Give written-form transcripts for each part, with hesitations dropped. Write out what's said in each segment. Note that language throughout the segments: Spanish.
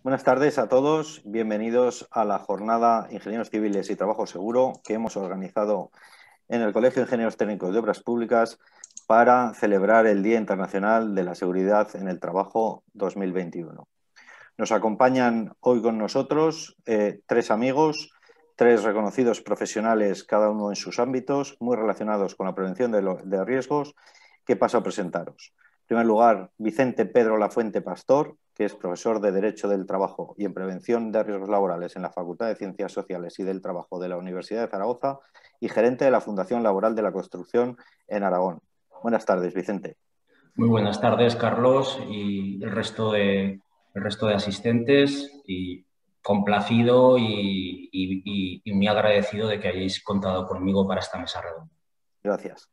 Buenas tardes a todos, bienvenidos a la jornada Ingenieros Civiles y Trabajo Seguro que hemos organizado en el Colegio de Ingenieros Técnicos de Obras Públicas para celebrar el Día Internacional de la Seguridad en el Trabajo 2021. Nos acompañan hoy con nosotros tres amigos, tres reconocidos profesionales, cada uno en sus ámbitos, muy relacionados con la prevención de riesgos, que paso a presentaros. En primer lugar, Vicente Pedro Lafuente Pastor, que es profesor de Derecho del Trabajo y en Prevención de Riesgos Laborales en la Facultad de Ciencias Sociales y del Trabajo de la Universidad de Zaragoza y gerente de la Fundación Laboral de la Construcción en Aragón. Buenas tardes, Vicente. Muy buenas tardes, Carlos, y el resto de asistentes, y complacido y muy agradecido de que hayáis contado conmigo para esta mesa redonda. Gracias.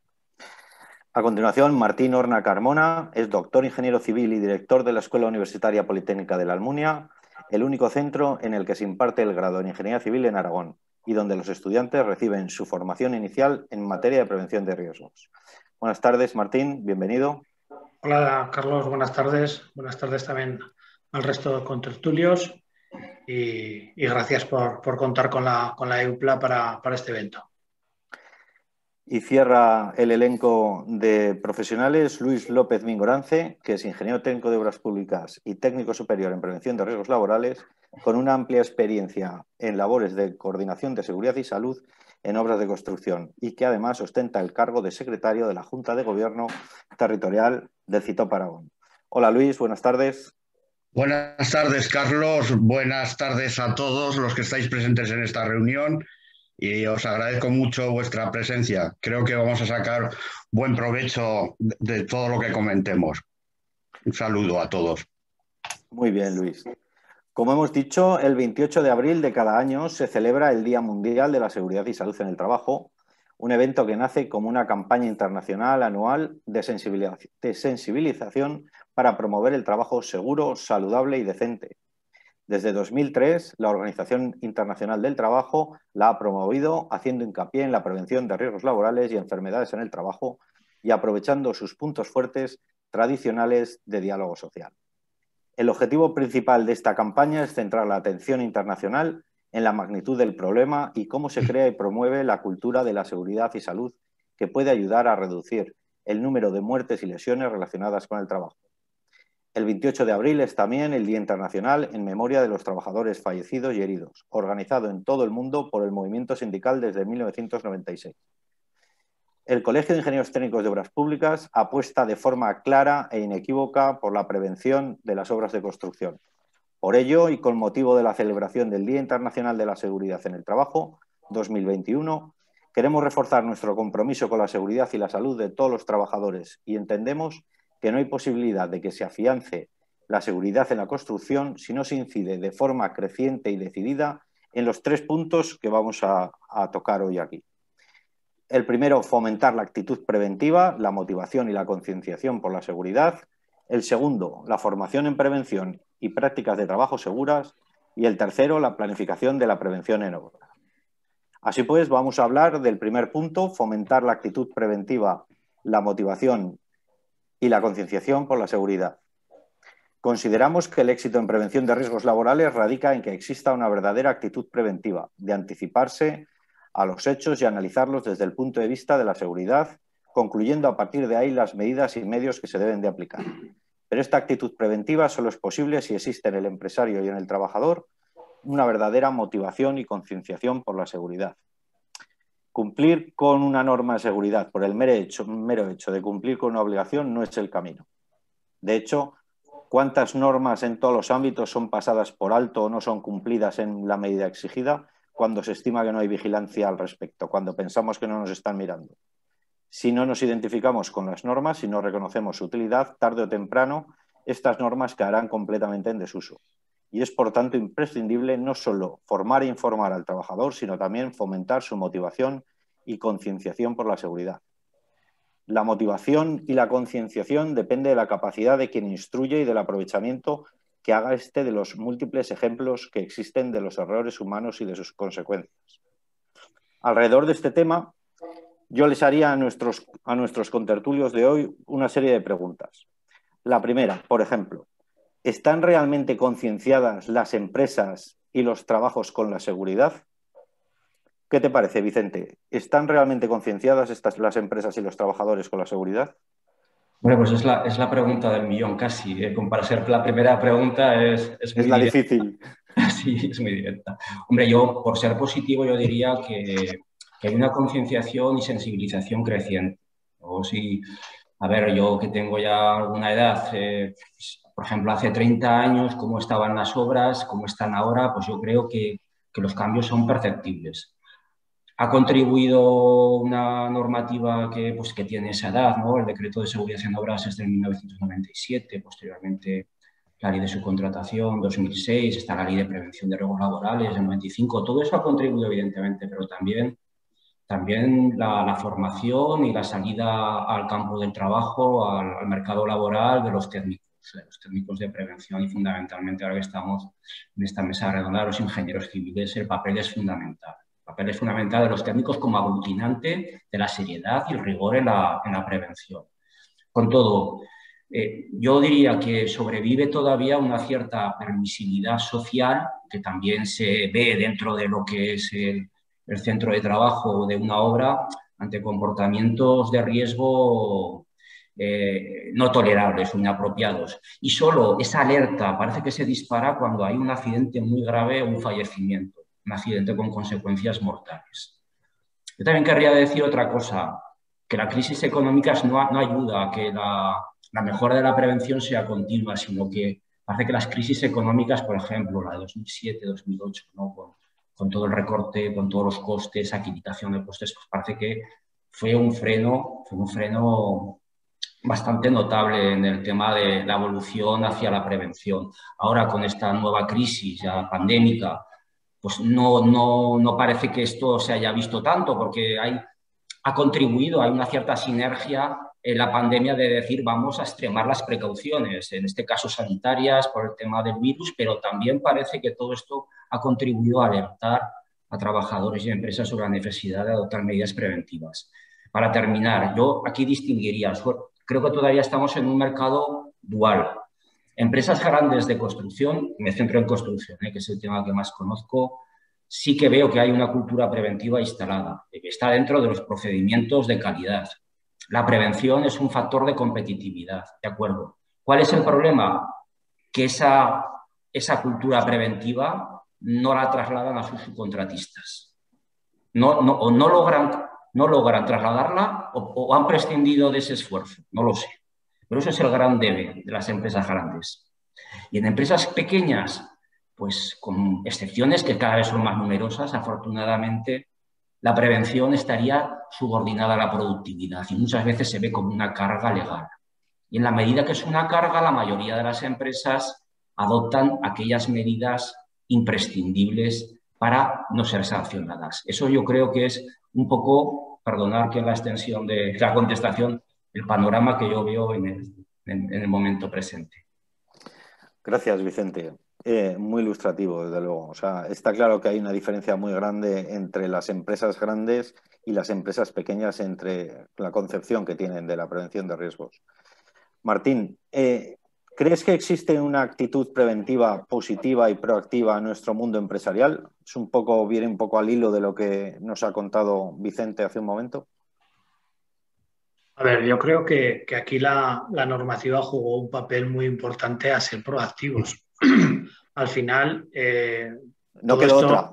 A continuación, Martín Horna Carmona es doctor ingeniero civil y director de la Escuela Universitaria Politécnica de la Almunia, el único centro en el que se imparte el grado en Ingeniería Civil en Aragón y donde los estudiantes reciben su formación inicial en materia de prevención de riesgos. Buenas tardes, Martín, bienvenido. Hola, Carlos, buenas tardes. Buenas tardes también al resto de contertulios y gracias por contar con la EUPLA para este evento. Y cierra el elenco de profesionales Luis López Mingorance, que es ingeniero técnico de obras públicas y técnico superior en prevención de riesgos laborales, con una amplia experiencia en labores de coordinación de seguridad y salud en obras de construcción y que además ostenta el cargo de secretario de la Junta de Gobierno Territorial del CITOP Aragón. Hola Luis, buenas tardes. Buenas tardes, Carlos. Buenas tardes a todos los que estáis presentes en esta reunión y os agradezco mucho vuestra presencia. Creo que vamos a sacar buen provecho de todo lo que comentemos. Un saludo a todos. Muy bien, Luis. Como hemos dicho, el 28 de abril de cada año se celebra el Día Mundial de la Seguridad y Salud en el Trabajo, un evento que nace como una campaña internacional anual de sensibilización para promover el trabajo seguro, saludable y decente. Desde 2003, la Organización Internacional del Trabajo la ha promovido haciendo hincapié en la prevención de riesgos laborales y enfermedades en el trabajo y aprovechando sus puntos fuertes tradicionales de diálogo social. El objetivo principal de esta campaña es centrar la atención internacional en la magnitud del problema y cómo se crea y promueve la cultura de la seguridad y salud que puede ayudar a reducir el número de muertes y lesiones relacionadas con el trabajo. El 28 de abril es también el Día Internacional en memoria de los trabajadores fallecidos y heridos, organizado en todo el mundo por el movimiento sindical desde 1996. El Colegio de Ingenieros Técnicos de Obras Públicas apuesta de forma clara e inequívoca por la prevención de las obras de construcción. Por ello, y con motivo de la celebración del Día Internacional de la Seguridad en el Trabajo 2021, queremos reforzar nuestro compromiso con la seguridad y la salud de todos los trabajadores y entendemos que no hay posibilidad de que se afiance la seguridad en la construcción si no se incide de forma creciente y decidida en los tres puntos que vamos a tocar hoy aquí. El primero, fomentar la actitud preventiva, la motivación y la concienciación por la seguridad. El segundo, la formación en prevención y prácticas de trabajo seguras. Y el tercero, la planificación de la prevención en obra. Así pues, vamos a hablar del primer punto, fomentar la actitud preventiva, la motivación y la concienciación por la seguridad. Consideramos que el éxito en prevención de riesgos laborales radica en que exista una verdadera actitud preventiva, de anticiparse a los hechos y analizarlos desde el punto de vista de la seguridad, concluyendo a partir de ahí las medidas y medios que se deben de aplicar. Pero esta actitud preventiva solo es posible si existe en el empresario y en el trabajador una verdadera motivación y concienciación por la seguridad. Cumplir con una norma de seguridad por el mero hecho de cumplir con una obligación no es el camino. De hecho, ¿cuántas normas en todos los ámbitos son pasadas por alto o no son cumplidas en la medida exigida cuando se estima que no hay vigilancia al respecto, cuando pensamos que no nos están mirando? Si no nos identificamos con las normas, si no reconocemos su utilidad, tarde o temprano estas normas caerán completamente en desuso. Y es, por tanto, imprescindible no solo formar e informar al trabajador, sino también fomentar su motivación y concienciación por la seguridad. La motivación y la concienciación depende de la capacidad de quien instruye y del aprovechamiento que haga este de los múltiples ejemplos que existen de los errores humanos y de sus consecuencias. Alrededor de este tema, yo les haría a nuestros contertulios de hoy una serie de preguntas. La primera, por ejemplo, ¿están realmente concienciadas las empresas y los trabajos con la seguridad? ¿Qué te parece, Vicente? ¿Están realmente concienciadas las empresas y los trabajadores con la seguridad? Bueno, pues es la pregunta del millón casi. Para ser la primera pregunta es muy Es la directa. difícil. Sí, es muy directa. Hombre, yo, por ser positivo, yo diría que hay una concienciación y sensibilización creciente. O si, a ver, yo que tengo ya alguna edad, por ejemplo, hace 30 años, cómo estaban las obras, cómo están ahora, pues yo creo que los cambios son perceptibles. Ha contribuido una normativa que tiene esa edad, ¿no? El Decreto de Seguridad en Obras es del 1997, posteriormente la Ley de Subcontratación, 2006, está la Ley de Prevención de Riesgos Laborales, del 95. Todo eso ha contribuido, evidentemente, pero también la formación y la salida al campo del trabajo, al mercado laboral de los técnicos de prevención y, fundamentalmente, ahora que estamos en esta mesa redonda, los ingenieros civiles, el papel es fundamental. El papel es fundamental de los técnicos como aglutinante de la seriedad y el rigor en la prevención. Con todo, yo diría que sobrevive todavía una cierta permisividad social que también se ve dentro de lo que es el centro de trabajo de una obra ante comportamientos de riesgo no tolerables o inapropiados. Y solo esa alerta parece que se dispara cuando hay un accidente muy grave o un fallecimiento, un accidente con consecuencias mortales. Yo también querría decir otra cosa, que la crisis económica no ayuda a que la mejora de la prevención sea continua, sino que parece que las crisis económicas, por ejemplo, la de 2007, 2008, ¿no? con todo el recorte, con todos los costes, aquilización de costes, pues parece que fue un freno bastante notable en el tema de la evolución hacia la prevención. Ahora, con esta nueva crisis ya pandémica, pues no parece que esto se haya visto tanto, porque ha contribuido, hay una cierta sinergia en la pandemia de decir vamos a extremar las precauciones, en este caso sanitarias por el tema del virus, pero también parece que todo esto ha contribuido a alertar a trabajadores y empresas sobre la necesidad de adoptar medidas preventivas. Para terminar, yo aquí distinguiría, creo que todavía estamos en un mercado dual. Empresas grandes de construcción, me centro en construcción, que es el tema que más conozco, sí que veo que hay una cultura preventiva instalada, que está dentro de los procedimientos de calidad. La prevención es un factor de competitividad, ¿de acuerdo? ¿Cuál es el problema? Que esa cultura preventiva no la trasladan a sus subcontratistas. No logran trasladarla o han prescindido de ese esfuerzo, no lo sé. Pero eso es el gran debe de las empresas grandes. Y en empresas pequeñas, pues con excepciones que cada vez son más numerosas, afortunadamente, la prevención estaría subordinada a la productividad y muchas veces se ve como una carga legal. Y en la medida que es una carga, la mayoría de las empresas adoptan aquellas medidas imprescindibles para no ser sancionadas. Eso yo creo que es un poco, perdonar que la extensión de la contestación, el panorama que yo veo en el momento presente. Gracias, Vicente. Muy ilustrativo, desde luego. O sea, está claro que hay una diferencia muy grande entre las empresas grandes y las empresas pequeñas entre la concepción que tienen de la prevención de riesgos. Martín, ¿crees que existe una actitud preventiva positiva y proactiva en nuestro mundo empresarial? Viene un poco al hilo de lo que nos ha contado Vicente hace un momento. A ver, yo creo que aquí la normativa jugó un papel muy importante a ser proactivos. Al final, no quedó otra.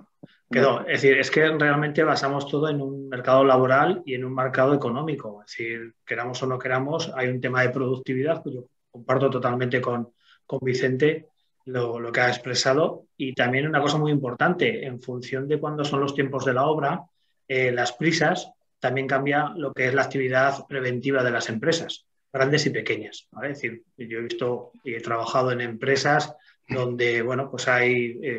Quedó. Es decir, es que realmente basamos todo en un mercado laboral y en un mercado económico. Es decir, queramos o no queramos, hay un tema de productividad, pues yo comparto totalmente con Vicente lo que ha expresado. Y también una cosa muy importante, en función de cuándo son los tiempos de la obra, las prisas, también cambia lo que es la actividad preventiva de las empresas, grandes y pequeñas, ¿vale? Es decir, yo he visto y he trabajado en empresas donde, bueno, pues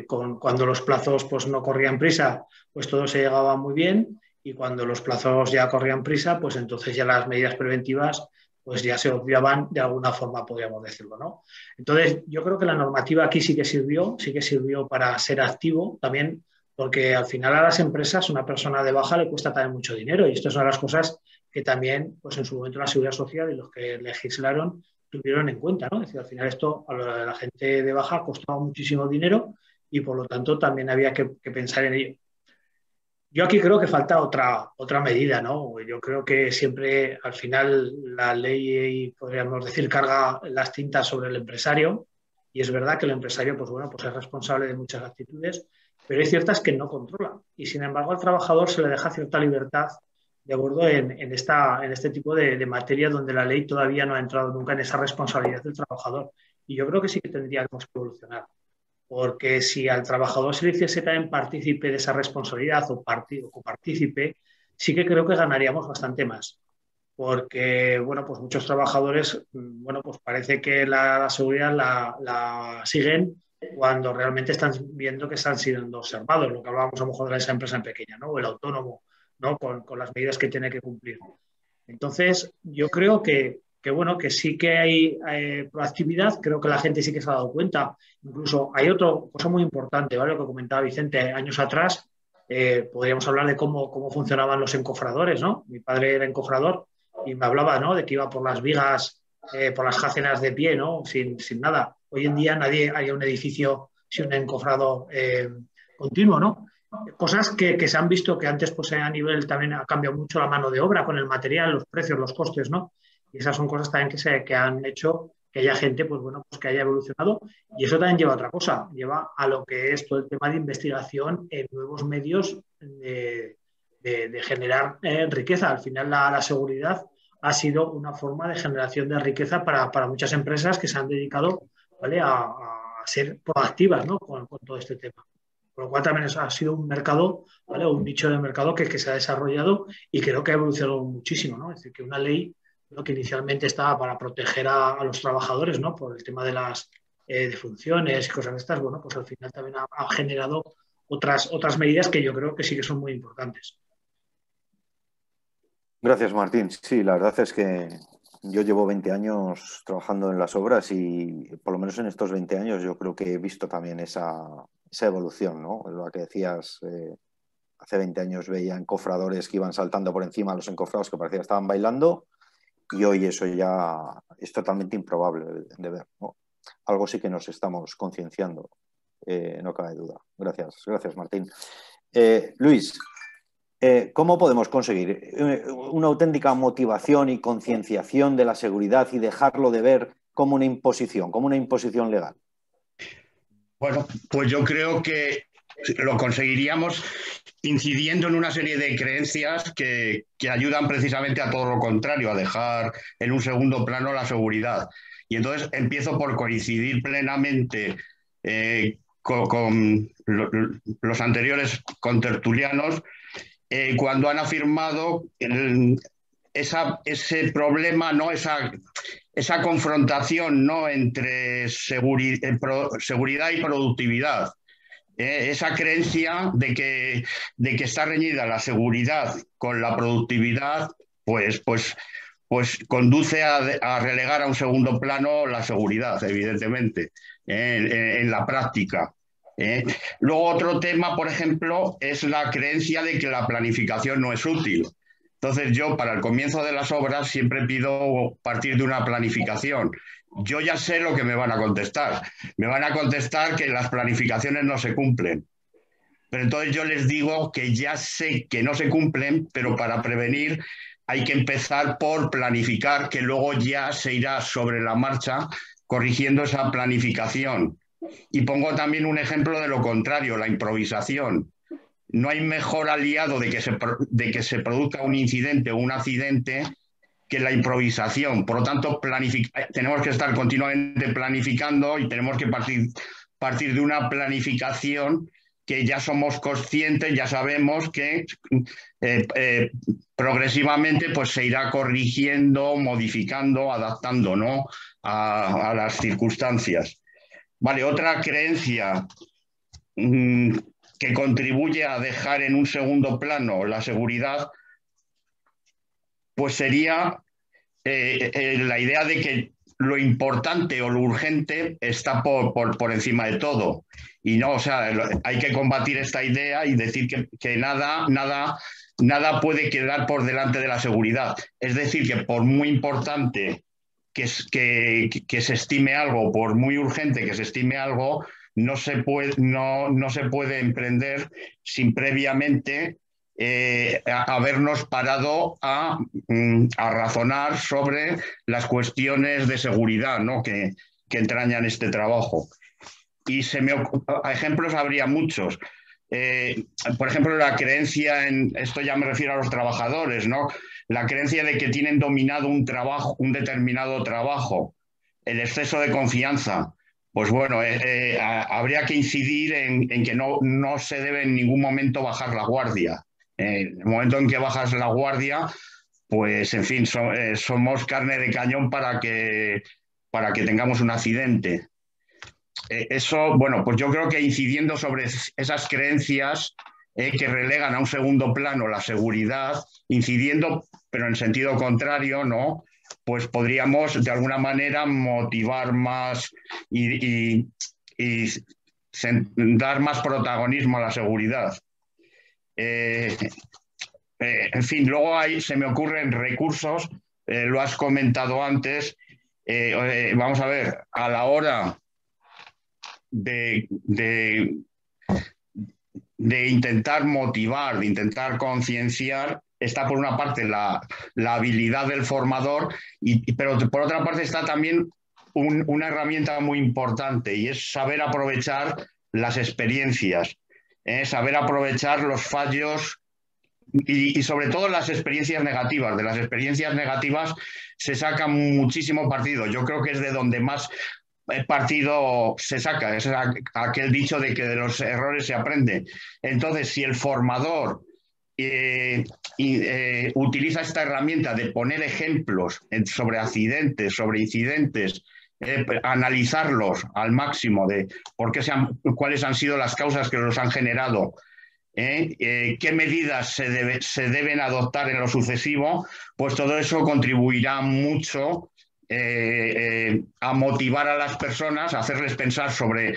cuando los plazos pues no corrían prisa, pues todo se llegaba muy bien, y cuando los plazos ya corrían prisa, pues entonces ya las medidas preventivas pues ya se obviaban de alguna forma, podríamos decirlo, ¿no? Entonces, yo creo que la normativa aquí sí que sirvió para ser activo también, porque al final a las empresas una persona de baja le cuesta también mucho dinero, y estas son las cosas que también, pues en su momento la Seguridad Social y los que legislaron tuvieron en cuenta, ¿no? Es decir, al final esto a la gente de baja costaba muchísimo dinero y por lo tanto también había que pensar en ello. Yo aquí creo que falta otra medida, ¿no? Yo creo que siempre al final la ley, podríamos decir, carga las tintas sobre el empresario y es verdad que el empresario, pues bueno, pues es responsable de muchas actitudes, pero hay ciertas que no controla y sin embargo al trabajador se le deja cierta libertad de acuerdo en este tipo de materia donde la ley todavía no ha entrado nunca en esa responsabilidad del trabajador. Y yo creo que sí que tendríamos que evolucionar. Porque si al trabajador se le hiciese también partícipe de esa responsabilidad o copartícipe, sí que creo que ganaríamos bastante más. Porque, bueno, pues muchos trabajadores, bueno, pues parece que la seguridad la siguen cuando realmente están viendo que están siendo observados, lo que hablábamos a lo mejor de esa empresa en pequeña, ¿no? O el autónomo, ¿no? Con las medidas que tiene que cumplir. Entonces, yo creo que bueno, que sí que hay proactividad, creo que la gente sí que se ha dado cuenta. Incluso hay otra cosa muy importante, ¿vale? Lo que comentaba Vicente, años atrás, podríamos hablar de cómo funcionaban los encofradores, ¿no? Mi padre era encofrador y me hablaba, ¿no? De que iba por las vigas, por las jácenas de pie, ¿no? Sin nada. Hoy en día nadie hay un edificio sin un encofrado continuo, ¿no? Cosas que se han visto que antes pues a nivel también ha cambiado mucho la mano de obra con el material, los precios, los costes, ¿no? Y esas son cosas también que han hecho que haya gente, pues bueno, pues que haya evolucionado. Y eso también lleva a otra cosa, lleva a lo que es todo el tema de investigación en nuevos medios de generar riqueza. Al final la seguridad ha sido una forma de generación de riqueza para muchas empresas que se han dedicado, ¿vale? a ser proactivas, ¿no? con todo este tema. Por lo cual también ha sido un mercado, ¿vale? Un nicho de mercado que se ha desarrollado y creo que ha evolucionado muchísimo, ¿no? Es decir, que una ley, ¿no? Que inicialmente estaba para proteger a los trabajadores, ¿no? Por el tema de las defunciones y cosas de estas, bueno, pues al final también ha generado otras medidas que yo creo que sí que son muy importantes. Gracias, Martín. Sí, la verdad es que yo llevo 20 años trabajando en las obras y por lo menos en estos 20 años yo creo que he visto también esa evolución, ¿no? Lo que decías, hace 20 años veía encofradores que iban saltando por encima de los encofrados que parecía que estaban bailando y hoy eso ya es totalmente improbable de ver, ¿no? Algo sí que nos estamos concienciando, no cabe duda. Gracias, Martín. Luis, ¿cómo podemos conseguir una auténtica motivación y concienciación de la seguridad y dejarlo de ver como una imposición legal? Bueno, pues yo creo que lo conseguiríamos incidiendo en una serie de creencias que ayudan precisamente a todo lo contrario, a dejar en un segundo plano la seguridad. Y entonces empiezo por coincidir plenamente con los anteriores contertulianos cuando han afirmado ese problema, ¿no? Esa confrontación, ¿no? Entre seguridad y productividad. Esa creencia de que está reñida la seguridad con la productividad, pues conduce a relegar a un segundo plano la seguridad, evidentemente, en la práctica. Luego otro tema, por ejemplo, es la creencia de que la planificación no es útil. Entonces yo para el comienzo de las obras siempre pido partir de una planificación. Yo ya sé lo que me van a contestar. Me van a contestar que las planificaciones no se cumplen. Pero entonces yo les digo que ya sé que no se cumplen, pero para prevenir hay que empezar por planificar, que luego ya se irá sobre la marcha corrigiendo esa planificación. Y pongo también un ejemplo de lo contrario, la improvisación. No hay mejor aliado de que se produzca un incidente o un accidente que la improvisación. Por lo tanto, tenemos que estar continuamente planificando y tenemos que partir de una planificación que ya somos conscientes, ya sabemos que progresivamente pues, se irá corrigiendo, modificando, adaptando, ¿no? a las circunstancias. Vale, otra creencia que contribuye a dejar en un segundo plano la seguridad, pues sería la idea de que lo importante o lo urgente está por encima de todo. Y no, o sea, hay que combatir esta idea y decir que nada puede quedar por delante de la seguridad. Es decir, que por muy importante que se estime algo, por muy urgente que se estime algo, no se puede emprender sin previamente habernos parado a razonar sobre las cuestiones de seguridad, ¿no? que entrañan este trabajo. Y ejemplos habría muchos. Por ejemplo, la creencia esto ya me refiero a los trabajadores, ¿no? La creencia de que tienen dominado un determinado trabajo, el exceso de confianza. Pues bueno, habría que incidir en que no se debe en ningún momento bajar la guardia. En el momento en que bajas la guardia, pues en fin, somos carne de cañón para que tengamos un accidente. Eso, bueno, pues yo creo que incidiendo sobre esas creencias que relegan a un segundo plano la seguridad, incidiendo, pero en sentido contrario, ¿no? Pues podríamos de alguna manera motivar más y dar más protagonismo a la seguridad. En fin, luego se me ocurren recursos, lo has comentado antes. Vamos a ver, a la hora de intentar motivar, de intentar concienciar, está por una parte la habilidad del formador, pero por otra parte está también una herramienta muy importante, y es saber aprovechar las experiencias, saber aprovechar los fallos y sobre todo las experiencias negativas. De las experiencias negativas se saca muchísimo partido. Yo creo que es de donde más partido se saca, es aquel dicho de que de los errores se aprende. Entonces, si el formador utiliza esta herramienta de poner ejemplos sobre accidentes, sobre incidentes, analizarlos al máximo de cuáles han sido las causas que los han generado, qué medidas se deben adoptar en lo sucesivo, pues todo eso contribuirá mucho a motivar a las personas, a hacerles pensar sobre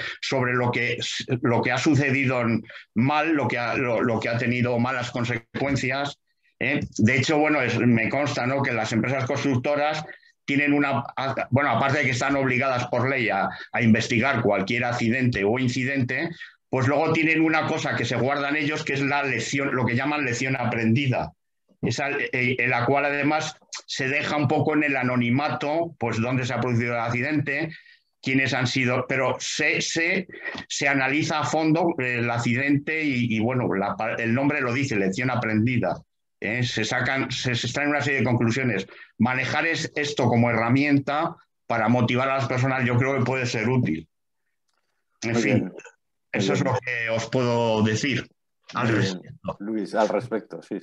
lo que ha sucedido mal, lo que ha tenido malas consecuencias. De hecho, bueno, me consta, ¿no?, que las empresas constructoras tienen aparte de que están obligadas por ley a investigar cualquier accidente o incidente, pues luego tienen una cosa que se guardan ellos, que es la lección, lo que llaman lección aprendida. En la cual además se deja un poco en el anonimato, pues dónde se ha producido el accidente, quiénes han sido, pero se analiza a fondo el accidente y bueno, el nombre lo dice, lección aprendida. Se extraen una serie de conclusiones. Manejar esto como herramienta para motivar a las personas, yo creo que puede ser útil. En fin, eso es lo que os puedo decir. Luis, al respecto, sí.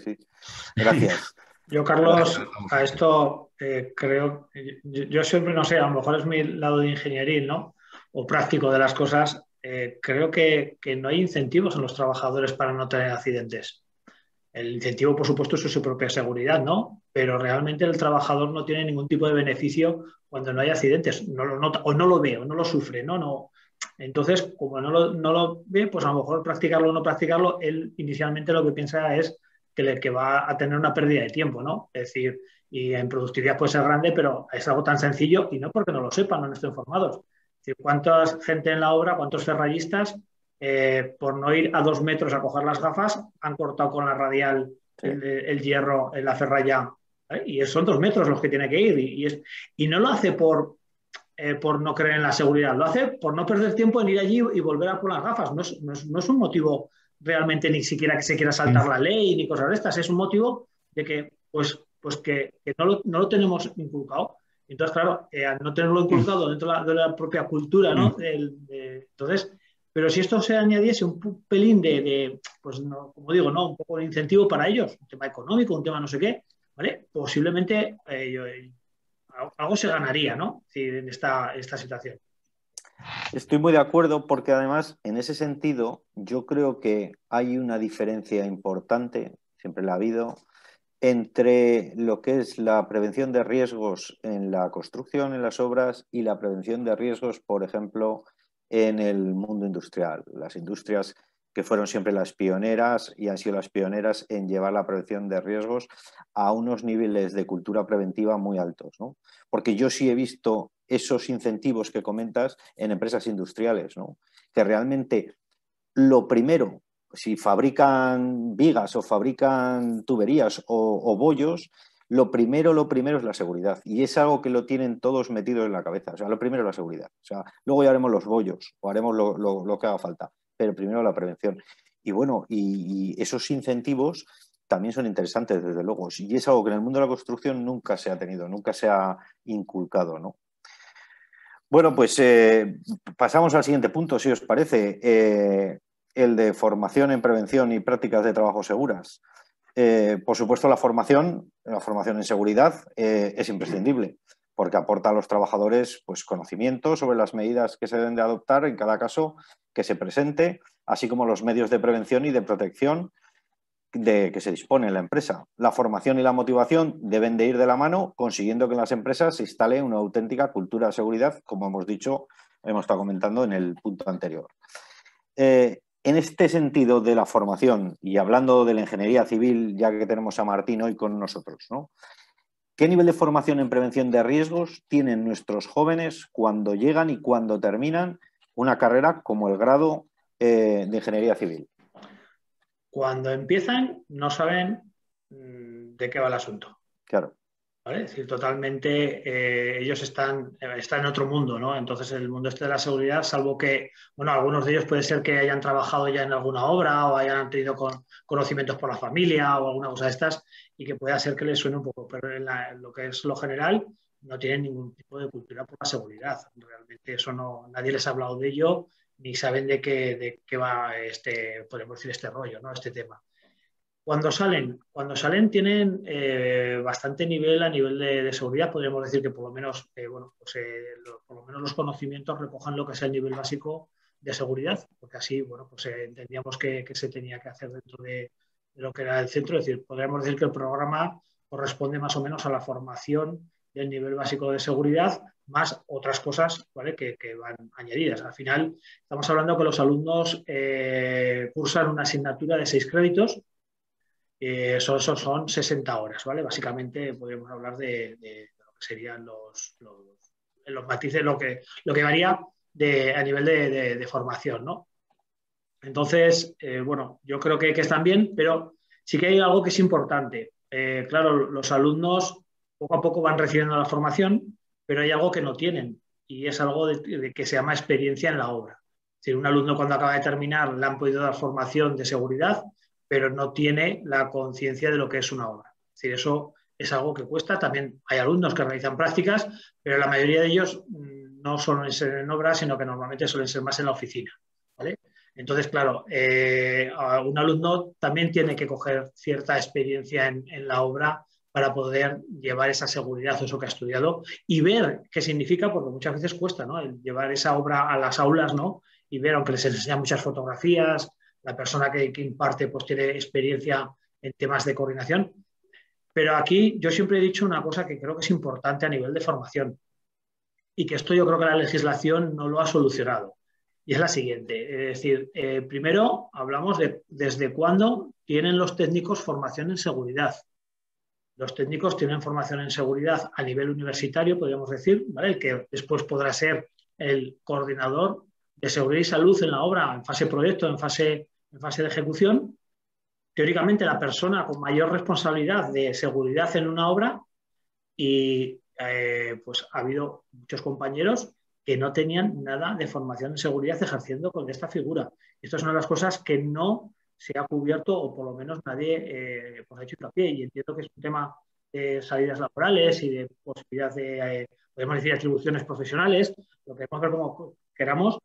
Gracias. Yo, Carlos, a esto creo, yo siempre, no sé, a lo mejor es mi lado de ingenieril, ¿no?, o práctico de las cosas. Creo que no hay incentivos en los trabajadores para no tener accidentes. El incentivo, por supuesto, es su propia seguridad, ¿no? Pero realmente el trabajador no tiene ningún tipo de beneficio cuando no hay accidentes, no lo nota, o no lo ve, o no lo sufre, ¿no? Entonces, como no lo ve, pues a lo mejor practicarlo o no practicarlo, él inicialmente lo que piensa es que va a tener una pérdida de tiempo, ¿no? Es decir, y en productividad puede ser grande, pero es algo tan sencillo, y no porque no lo sepan, no estén informados. Es decir, ¿cuánta gente en la obra, cuántos ferrallistas, por no ir a 2 metros a coger las gafas, han cortado con la radial el hierro en la ferralla? Y son 2 metros los que tiene que ir, y no lo hace por no creer en la seguridad, lo hace por no perder tiempo en ir allí y volver a por las gafas. No es un motivo realmente ni siquiera que se quiera saltar la ley ni cosas de estas, es un motivo de que que no lo tenemos inculcado. Entonces, claro, al no tenerlo inculcado dentro de la propia cultura, ¿no? Entonces, pero si esto se añadiese un pelín pues no, como digo, ¿no?, un poco de incentivo para ellos, un tema económico, un tema no sé qué, ¿vale? Posiblemente algo se ganaría, ¿no?, en esta situación. Estoy muy de acuerdo, porque además en ese sentido yo creo que hay una diferencia importante, siempre la ha habido, entre lo que es la prevención de riesgos en la construcción, en las obras, y la prevención de riesgos, por ejemplo, en el mundo industrial. Las industrias que fueron siempre las pioneras y han sido las pioneras en llevar la prevención de riesgos a unos niveles de cultura preventiva muy altos, ¿no? Porque yo sí he visto esos incentivos que comentas en empresas industriales, ¿no? Que realmente lo primero, si fabrican vigas o fabrican tuberías o bollos, lo primero es la seguridad. Y es algo que lo tienen todos metidos en la cabeza. O sea, lo primero es la seguridad. O sea, luego ya haremos los bollos o haremos lo que haga falta, pero primero la prevención. Y bueno, y esos incentivos también son interesantes, desde luego. Y es algo que en el mundo de la construcción nunca se ha tenido, nunca se ha inculcado, ¿no? Bueno, pues pasamos al siguiente punto, si os parece, el de formación en prevención y prácticas de trabajo seguras. Por supuesto, la formación en seguridad es imprescindible, porque aporta a los trabajadores pues, conocimiento sobre las medidas que se deben de adoptar en cada caso que se presente, así como los medios de prevención y de protección que se dispone en la empresa. La formación y la motivación deben de ir de la mano, consiguiendo que en las empresas se instale una auténtica cultura de seguridad, como hemos dicho, hemos estado comentando en el punto anterior. En este sentido de la formación, y hablando de la ingeniería civil, ya que tenemos a Martín hoy con nosotros, ¿no? ¿Qué nivel de formación en prevención de riesgos tienen nuestros jóvenes cuando llegan y cuando terminan una carrera como el grado de ingeniería civil? Cuando empiezan, no saben de qué va el asunto. Claro. ¿Vale? Es decir, totalmente ellos están en otro mundo, ¿no? Entonces, el mundo este de la seguridad, salvo que, bueno, algunos de ellos puede ser que hayan trabajado ya en alguna obra o hayan tenido conocimientos por la familia o alguna cosa de estas y que pueda ser que les suene un poco, pero en lo que es lo general no tienen ningún tipo de cultura por la seguridad. Realmente eso no, nadie les ha hablado de ello ni saben de qué va podemos decir, este rollo, ¿no? Este tema. Cuando salen tienen bastante nivel a nivel de seguridad. Podríamos decir que por lo menos, por lo menos los conocimientos recojan lo que es el nivel básico de seguridad, porque así, bueno, pues entendíamos que se tenía que hacer dentro de lo que era el centro. Es decir, podríamos decir que el programa corresponde más o menos a la formación del nivel básico de seguridad, más otras cosas, ¿vale? que van añadidas. Al final, estamos hablando que los alumnos cursan una asignatura de 6 créditos. Eso son 60 horas, ¿vale? Básicamente podríamos hablar de lo que serían los matices, lo que varía a nivel de formación, ¿no? Entonces, bueno, yo creo que están bien, pero sí que hay algo que es importante. Claro, los alumnos poco a poco van recibiendo la formación, pero hay algo que no tienen y es algo de que se llama experiencia en la obra. Es decir, un alumno cuando acaba de terminar le han podido dar formación de seguridad, pero no tiene la conciencia de lo que es una obra. Es decir, eso es algo que cuesta. También hay alumnos que realizan prácticas, pero la mayoría de ellos no suelen ser en obra, sino que normalmente suelen ser más en la oficina, ¿vale? Entonces, claro, un alumno también tiene que coger cierta experiencia en la obra para poder llevar esa seguridad o eso que ha estudiado y ver qué significa, porque muchas veces cuesta, ¿no? El llevar esa obra a las aulas, ¿no? Y ver, aunque les enseñan muchas fotografías, la persona que imparte pues tiene experiencia en temas de coordinación. Pero aquí yo siempre he dicho una cosa que creo que es importante a nivel de formación y que esto yo creo que la legislación no lo ha solucionado. Y es la siguiente. Es decir, primero hablamos de desde cuándo tienen los técnicos formación en seguridad. Los técnicos tienen formación en seguridad a nivel universitario, podríamos decir, ¿vale? El que después podrá ser el coordinador de seguridad y salud en la obra, en fase proyecto, en fase de ejecución. Teóricamente, la persona con mayor responsabilidad de seguridad en una obra y pues ha habido muchos compañeros que no tenían nada de formación en seguridad ejerciendo con esta figura. Esto es una de las cosas que no se ha cubierto o por lo menos nadie pues ha hecho hincapié y entiendo que es un tema de salidas laborales y de posibilidad de, podemos decir, atribuciones profesionales, lo queremos ver como queramos,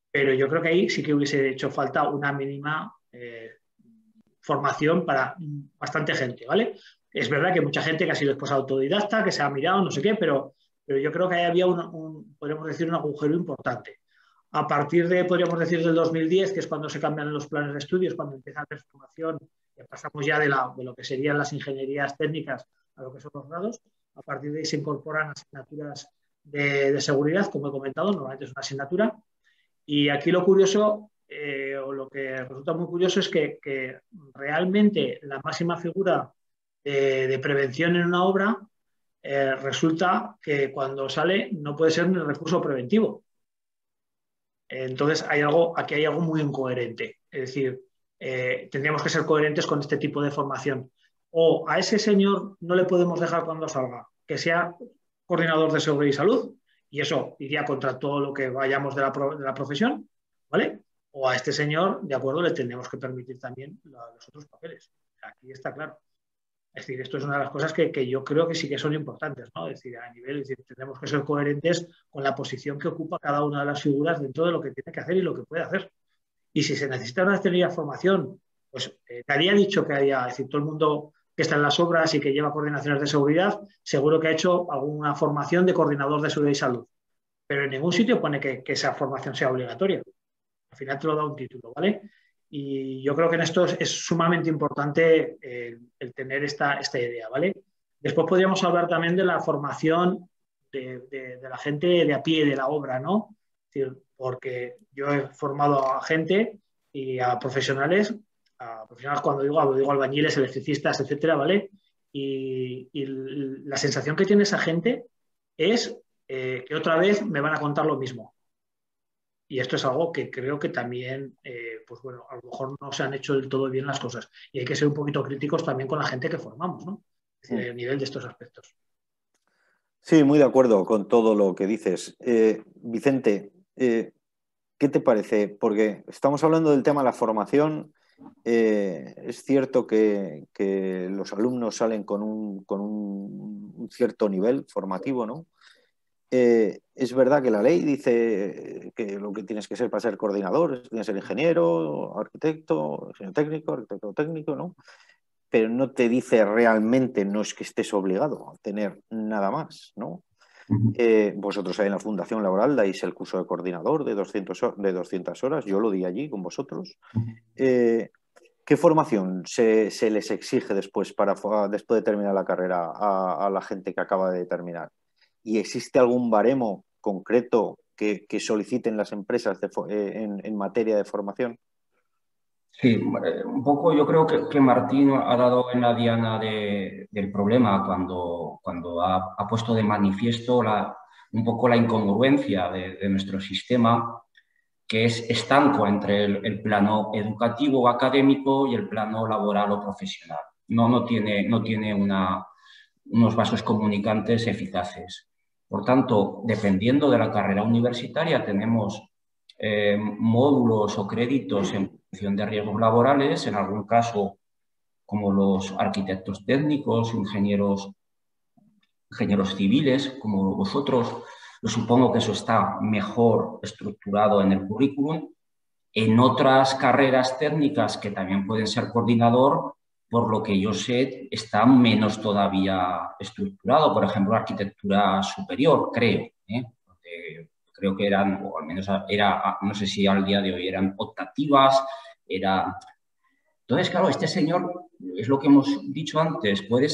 pero yo creo que ahí sí que hubiese hecho falta una mínima formación para bastante gente, ¿vale? Es verdad que mucha gente que ha sido después autodidacta, que se ha mirado, no sé qué, pero yo creo que ahí había podríamos decir, un agujero importante. A partir de, podríamos decir, del 2010, que es cuando se cambian los planes de estudios, cuando empieza a haber formación, ya pasamos ya de lo que serían las ingenierías técnicas a lo que son los grados, a partir de ahí se incorporan asignaturas de seguridad, como he comentado, normalmente es una asignatura. Y aquí lo curioso o lo que resulta muy curioso es que realmente la máxima figura de prevención en una obra resulta que cuando sale no puede ser un recurso preventivo. Entonces aquí hay algo muy incoherente. Es decir, tendríamos que ser coherentes con este tipo de formación. O a ese señor no le podemos dejar cuando salga que sea coordinador de seguridad y salud, y eso iría contra todo lo que vayamos de la profesión, ¿vale? O a este señor, de acuerdo, le tendremos que permitir también los otros papeles. Aquí está claro. Es decir, esto es una de las cosas que yo creo que sí que son importantes, ¿no? Es decir, a nivel, es decir, tenemos que ser coherentes con la posición que ocupa cada una de las figuras dentro de lo que tiene que hacer y lo que puede hacer. Y si se necesita una determinada formación, pues nadie ha dicho que haya, es decir, todo el mundo que está en las obras y que lleva coordinaciones de seguridad, seguro que ha hecho alguna formación de coordinador de seguridad y salud. Pero en ningún sitio pone que esa formación sea obligatoria. Al final te lo da un título, ¿vale? Y yo creo que en esto es sumamente importante el tener esta idea, ¿vale? Después podríamos hablar también de la formación de la gente de a pie de la obra, ¿no? Es decir, porque yo he formado a gente y a profesionales cuando digo albañiles, electricistas, etcétera, ¿vale? Y la sensación que tiene esa gente es que otra vez me van a contar lo mismo. Y esto es algo que creo que también, pues bueno, a lo mejor no se han hecho del todo bien las cosas. Y hay que ser un poquito críticos también con la gente que formamos, ¿no? Es decir, a nivel de estos aspectos. Sí, muy de acuerdo con todo lo que dices. Vicente, ¿qué te parece? Porque estamos hablando del tema de la formación. Es cierto que los alumnos salen con un cierto nivel formativo, ¿no? Es verdad que la ley dice que lo que tienes que ser para ser coordinador, tienes que ser ingeniero, arquitecto técnico, ¿no? Pero no te dice realmente, no es que estés obligado a tener nada más, ¿no? Vosotros ahí en la Fundación Laboral dais el curso de coordinador de 200 horas, yo lo di allí con vosotros. ¿Qué formación se les exige después de terminar la carrera a la gente que acaba de terminar? ¿Y existe algún baremo concreto que soliciten las empresas en materia de formación? Sí, un poco yo creo que Martín ha dado en la diana del problema cuando ha puesto de manifiesto un poco la incongruencia de nuestro sistema, que es estanco entre el plano educativo o académico y el plano laboral o profesional. No tiene unos vasos comunicantes eficaces. Por tanto, dependiendo de la carrera universitaria, tenemos módulos o créditos en prevención de riesgos laborales, en algún caso como los arquitectos técnicos, ingenieros civiles, como vosotros. Yo supongo que eso está mejor estructurado en el currículum. En otras carreras técnicas que también pueden ser coordinador, por lo que yo sé, está menos todavía estructurado. Por ejemplo, arquitectura superior, creo. Creo que eran, o al menos no sé si al día de hoy eran optativas, Entonces, claro, este señor, es lo que hemos dicho antes, puede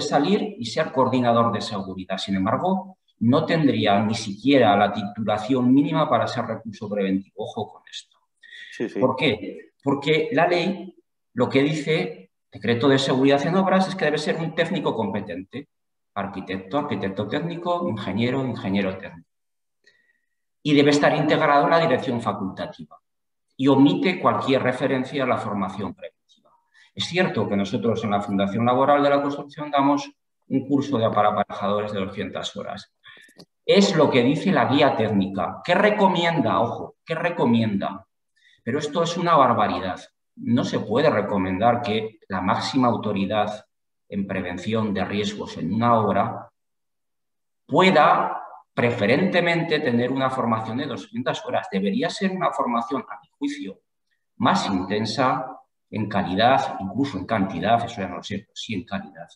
salir y ser coordinador de seguridad. Sin embargo, no tendría ni siquiera la titulación mínima para ser recurso preventivo. Ojo con esto. Sí, sí. ¿Por qué? Porque la ley lo que dice, decreto de seguridad en obras, es que debe ser un técnico competente. Arquitecto técnico, ingeniero técnico. Y debe estar integrado en la dirección facultativa. Y omite cualquier referencia a la formación preventiva. Es cierto que nosotros en la Fundación Laboral de la Construcción damos un curso de aparejadores de 200 horas. Es lo que dice la guía técnica. ¿Qué recomienda? Ojo, ¿qué recomienda? Pero esto es una barbaridad. No se puede recomendar que la máxima autoridad en prevención de riesgos en una obra pueda preferentemente tener una formación de 200 horas. Debería ser una formación, a mi juicio, más intensa en calidad, incluso en cantidad, eso ya no lo sé, pero sí en calidad.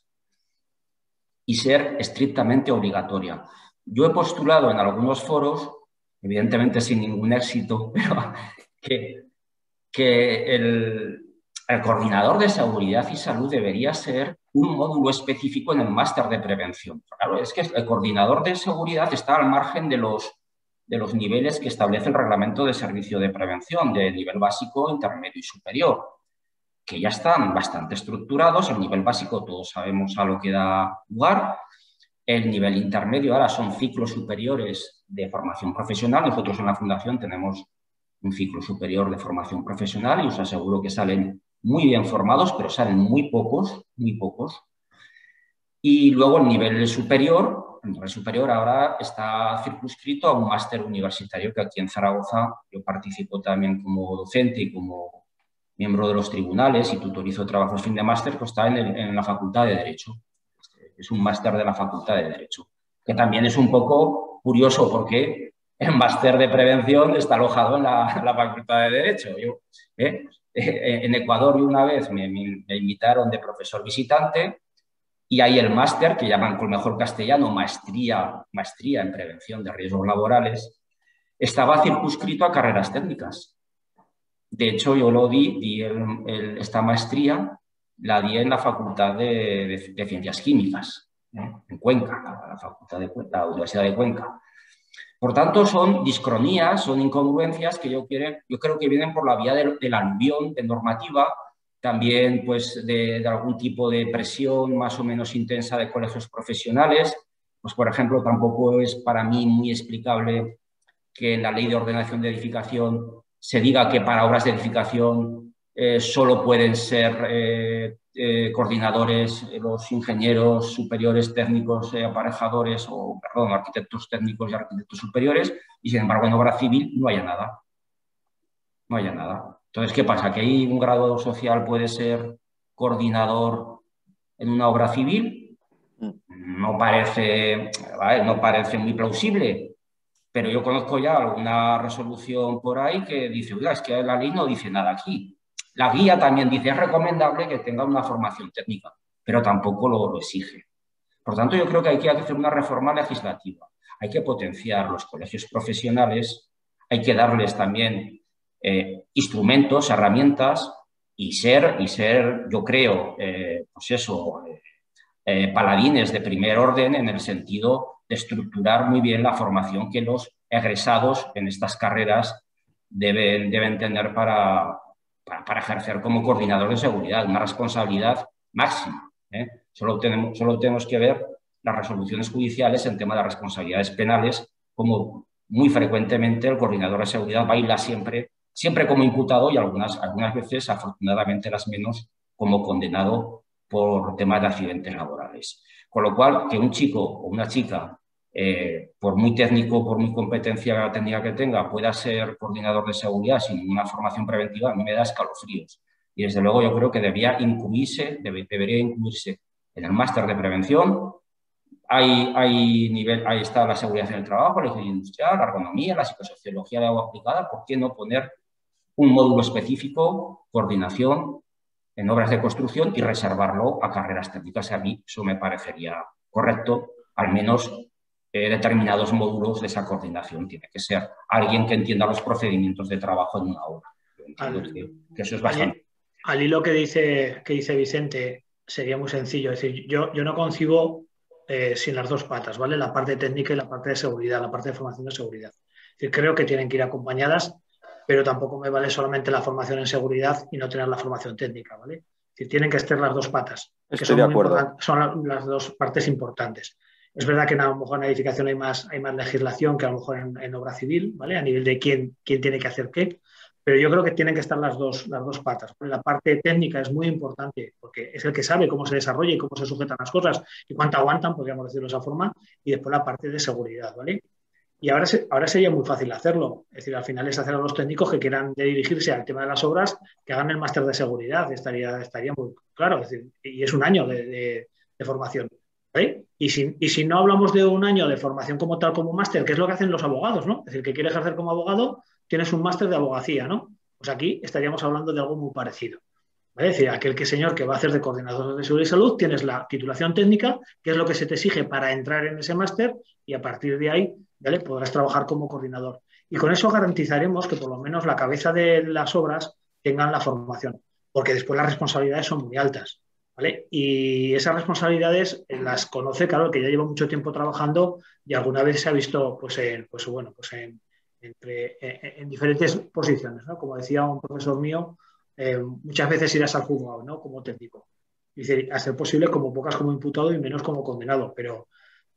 Y ser estrictamente obligatoria. Yo he postulado en algunos foros, evidentemente sin ningún éxito, pero que el coordinador de seguridad y salud debería ser un módulo específico en el máster de prevención. Claro, es que el coordinador de seguridad está al margen de los de los niveles que establece el Reglamento de Servicio de Prevención, de nivel básico, intermedio y superior, que ya están bastante estructurados. El nivel básico todos sabemos a lo que da lugar. El nivel intermedio ahora son ciclos superiores de formación profesional. Nosotros en la Fundación tenemos un ciclo superior de formación profesional y os aseguro que salen muy bien formados, pero salen muy pocos, muy pocos. Y luego el nivel superior ahora está circunscrito a un máster universitario que aquí en Zaragoza yo participo también como docente y como miembro de los tribunales y tutorizo trabajos fin de máster, que está en la Facultad de Derecho. Es un máster de la Facultad de Derecho, que también es un poco curioso porque el máster de prevención está alojado en la Facultad de Derecho. En Ecuador una vez me invitaron de profesor visitante y hay el máster, que llaman con mejor castellano maestría en prevención de riesgos laborales, estaba circunscrito a carreras técnicas. De hecho, yo esta maestría la di en la Facultad de Ciencias Químicas, en Cuenca, la Universidad de Cuenca. Por tanto, son discronías, son incongruencias que yo creo que vienen por la vía del aluvión de normativa, también pues, de algún tipo de presión más o menos intensa de colegios profesionales. Pues, por ejemplo, tampoco es para mí muy explicable que en la Ley de Ordenación de Edificación se diga que para obras de edificación solo pueden ser coordinadores los ingenieros superiores técnicos aparejadores arquitectos técnicos y arquitectos superiores, y sin embargo en obra civil no haya nada. No haya nada. Entonces, ¿qué pasa? ¿Que ahí un graduado social puede ser coordinador en una obra civil? No parece, ¿vale? No parece muy plausible. Pero yo conozco ya alguna resolución por ahí que dice, oiga, es que la ley no dice nada aquí. La guía también dice, es recomendable que tenga una formación técnica, pero tampoco lo exige. Por tanto, yo creo que hay que hacer una reforma legislativa. Hay que potenciar los colegios profesionales, hay que darles también instrumentos, herramientas y ser yo creo, paladines de primer orden en el sentido de estructurar muy bien la formación que los egresados en estas carreras deben tener para ejercer como coordinador de seguridad, una responsabilidad máxima. Solo tenemos que ver las resoluciones judiciales en tema de responsabilidades penales, como muy frecuentemente el coordinador de seguridad baila siempre como imputado y algunas veces, afortunadamente las menos, como condenado por temas de accidentes laborales. Con lo cual, que un chico o una chica, por muy técnico, por muy competencia técnica que tenga, pueda ser coordinador de seguridad sin una formación preventiva, a mí me da escalofríos. Y desde luego yo creo que debería incluirse en el máster de prevención. Ahí está la seguridad en el trabajo, la ingeniería industrial, la ergonomía, la psicosociología de agua aplicada. ¿Por qué no poner un módulo específico, coordinación en obras de construcción, y reservarlo a carreras técnicas? A mí eso me parecería correcto, al menos determinados módulos de esa coordinación. Tiene que ser alguien que entienda los procedimientos de trabajo en una obra. Yo entiendo que eso es bastante. Al hilo que dice Vicente, sería muy sencillo. Es decir, yo no concibo sin las dos patas, ¿vale? La parte técnica y la parte de seguridad, la parte de formación de seguridad. Es decir, creo que tienen que ir acompañadas, pero tampoco me vale solamente la formación en seguridad y no tener la formación técnica, ¿vale? Es decir, tienen que estar las dos patas, que son, de acuerdo. Son las dos partes importantes. Es verdad que a lo mejor en edificación hay más legislación que a lo mejor en obra civil, ¿vale? A nivel de quién tiene que hacer qué, pero yo creo que tienen que estar las dos patas. La parte técnica es muy importante porque es el que sabe cómo se desarrolla y cómo se sujetan las cosas y cuánto aguantan, podríamos decirlo de esa forma, y después la parte de seguridad, ¿vale? Y ahora sería muy fácil hacerlo. Es decir, al final es hacer a los técnicos que quieran dirigirse al tema de las obras que hagan el máster de seguridad. Estaría muy claro. Es decir, y es un año de formación, ¿vale? Y si no hablamos de un año de formación como tal, como máster, que es lo que hacen los abogados, ¿no? Es decir, que quiere ejercer como abogado, tienes un máster de abogacía, ¿no? Pues aquí estaríamos hablando de algo muy parecido. ¿Vale? Es decir, aquel señor que va a hacer de coordinador de seguridad y salud, tienes la titulación técnica, que es lo que se te exige para entrar en ese máster, y a partir de ahí, ¿vale?, podrás trabajar como coordinador. Y con eso garantizaremos que por lo menos la cabeza de las obras tengan la formación, porque después las responsabilidades son muy altas. ¿vale? Y esas responsabilidades las conoce, claro, que ya lleva mucho tiempo trabajando y alguna vez se ha visto en diferentes posiciones, ¿no? Como decía un profesor mío, muchas veces irás al juzgado, ¿no? Como técnico. Dice, a ser posible como pocas como imputado y menos como condenado, pero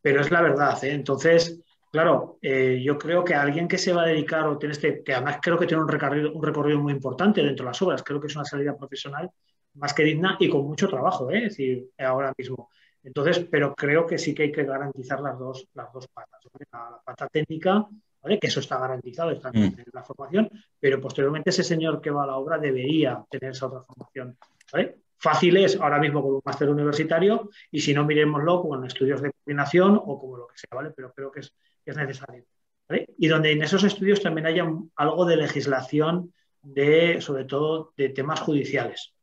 es la verdad, ¿eh? Entonces, claro, yo creo que alguien que se va a dedicar o tiene que además creo que tiene un recorrido muy importante dentro de las obras, creo que es una salida profesional más que digna y con mucho trabajo, ¿eh? Es decir, ahora mismo. Entonces, pero creo que sí que hay que garantizar las dos patas, ¿vale? La pata técnica, ¿vale? Que eso está garantizado, está en la formación, pero posteriormente ese señor que va a la obra debería tener esa otra formación, ¿vale? Fácil es ahora mismo con un máster universitario y si no, miremoslo con estudios de coordinación o como lo que sea, ¿vale? Pero creo que es necesario, ¿vale? Y donde en esos estudios también haya algo de legislación sobre todo, de temas judiciales.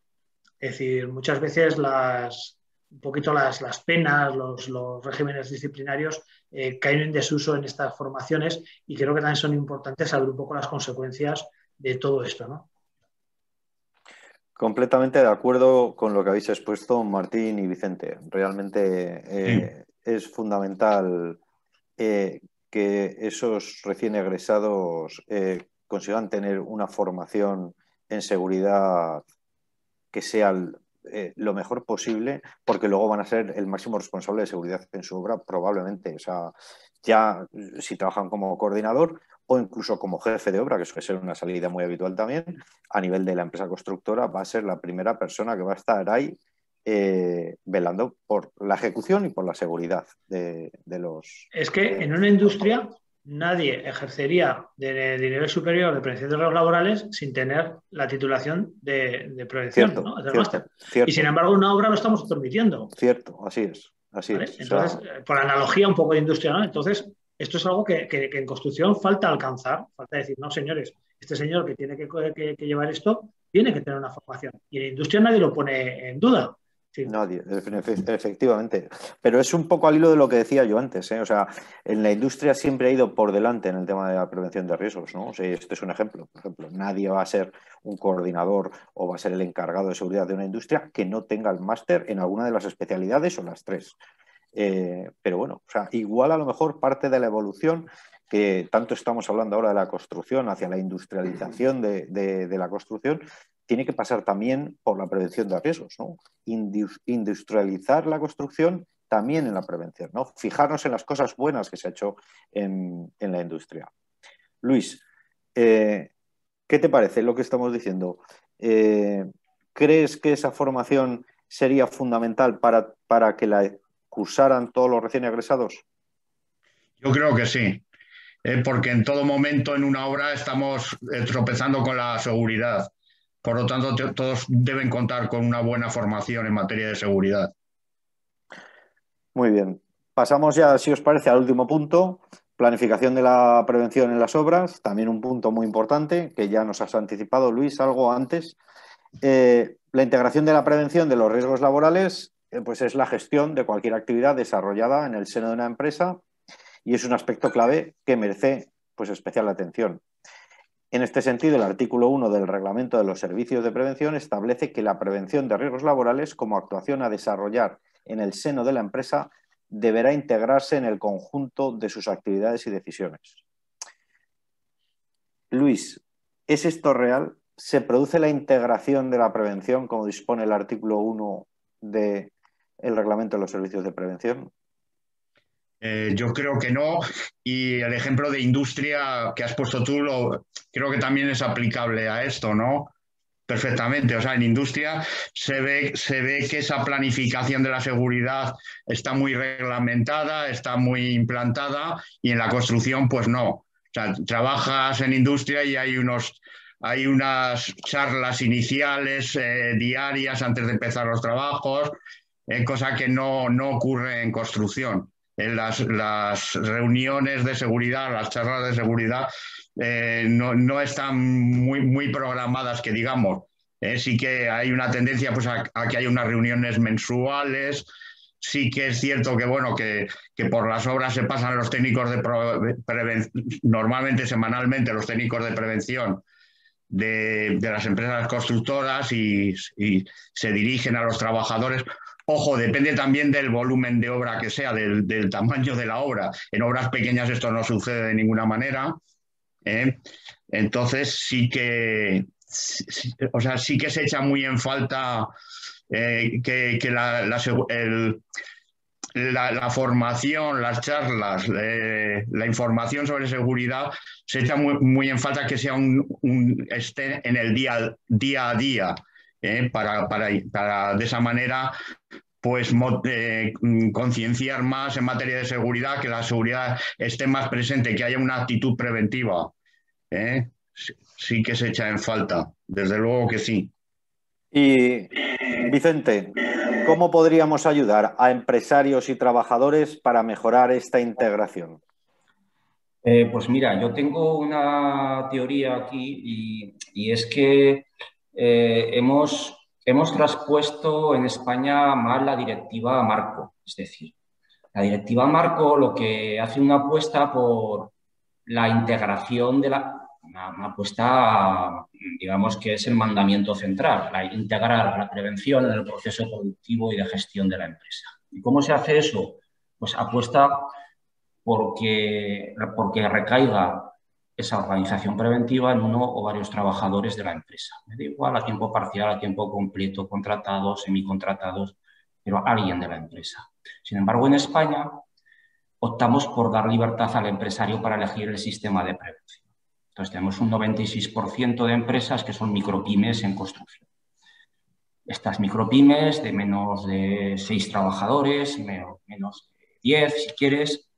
Es decir, muchas veces un poquito las penas, los regímenes disciplinarios caen en desuso en estas formaciones y creo que también son importantes saber un poco las consecuencias de todo esto, ¿no? Completamente de acuerdo con lo que habéis expuesto, Martín y Vicente. Realmente es fundamental que esos recién egresados consigan tener una formación en seguridad que sea lo mejor posible, porque luego van a ser el máximo responsable de seguridad en su obra, probablemente. O sea, ya si trabajan como coordinador o incluso como jefe de obra, que suele ser una salida muy habitual también, a nivel de la empresa constructora, va a ser la primera persona que va a estar ahí velando por la ejecución y por la seguridad de los... Es que en una industria nadie ejercería de nivel superior de prevención de riesgos laborales sin tener la titulación de prevención, Cierto, ¿no? Del cierto, máster. cierto. Y sin embargo, una obra lo estamos permitiendo. Cierto, así es. Así ¿Vale? es. Entonces, O sea, por analogía un poco de industria, ¿no? Entonces, esto es algo que en construcción falta alcanzar, falta decir, no, señores, este señor que tiene que llevar esto tiene que tener una formación. Y en industria nadie lo pone en duda. Sí. nadie, efectivamente. Pero es un poco al hilo de lo que decía yo antes, ¿eh? O sea, en la industria siempre ha ido por delante en el tema de la prevención de riesgos, ¿no? O sea, este es un ejemplo. Por ejemplo, nadie va a ser un coordinador o va a ser el encargado de seguridad de una industria que no tenga el máster en alguna de las especialidades o las tres. Pero bueno, o sea, igual a lo mejor parte de la evolución que tanto estamos hablando ahora de la construcción hacia la industrialización de la construcción, tiene que pasar también por la prevención de riesgos, ¿no? Industrializar la construcción también en la prevención, ¿no? Fijarnos en las cosas buenas que se ha hecho en la industria. Luis, ¿qué te parece lo que estamos diciendo? ¿Crees que esa formación sería fundamental para que la cursaran todos los recién egresados? Yo creo que sí, porque en todo momento en una obra estamos tropezando con la seguridad. Por lo tanto, todos deben contar con una buena formación en materia de seguridad. Muy bien. Pasamos ya, si os parece, al último punto, planificación de la prevención en las obras, también un punto muy importante, que ya nos has anticipado, Luis, algo antes. La integración de la prevención de los riesgos laborales pues es la gestión de cualquier actividad desarrollada en el seno de una empresa y es un aspecto clave que merece pues, especial atención. En este sentido, el artículo 1 del Reglamento de los Servicios de Prevención establece que la prevención de riesgos laborales como actuación a desarrollar en el seno de la empresa deberá integrarse en el conjunto de sus actividades y decisiones. Luis, ¿es esto real? ¿Se produce la integración de la prevención como dispone el artículo 1 del Reglamento de los Servicios de Prevención? Yo creo que no, y el ejemplo de industria que has puesto tú creo que también es aplicable a esto, ¿no? Perfectamente, o sea, en industria se ve que esa planificación de la seguridad está muy reglamentada, está muy implantada, y en la construcción pues no. O sea, trabajas en industria y hay unas charlas iniciales diarias antes de empezar los trabajos, cosa que no ocurre en construcción. En las reuniones de seguridad, las charlas de seguridad, no están muy programadas, que digamos. Sí que hay una tendencia pues, a que haya unas reuniones mensuales. Sí que es cierto que, bueno, que por las obras se pasan los técnicos de prevención, normalmente semanalmente los técnicos de prevención de las empresas constructoras y se dirigen a los trabajadores. Ojo, depende también del volumen de obra que sea, del tamaño de la obra. En obras pequeñas esto no sucede de ninguna manera. Entonces sí que se echa muy en falta que la formación, las charlas, la información sobre seguridad se echa muy en falta que sea esté en el día a día, para de esa manera pues concienciar más en materia de seguridad, que la seguridad esté más presente, que haya una actitud preventiva. Sí que se echa en falta, desde luego que sí. Y Vicente, ¿cómo podríamos ayudar a empresarios y trabajadores para mejorar esta integración? Pues mira, yo tengo una teoría aquí y es que hemos traspuesto en España mal la directiva marco. Es decir, la directiva marco lo que hace una apuesta por la integración de una apuesta, digamos, que es el mandamiento central, integrar la prevención en el proceso productivo y de gestión de la empresa. ¿Y cómo se hace eso? Pues apuesta porque recaiga esa organización preventiva en uno o varios trabajadores de la empresa. Me da igual a tiempo parcial, a tiempo completo, contratados, semicontratados, pero alguien de la empresa. Sin embargo, en España optamos por dar libertad al empresario para elegir el sistema de prevención. Entonces, tenemos un 96% de empresas que son micropymes en construcción. Estas micropymes de menos de 6 trabajadores, menos de 10, si quieres,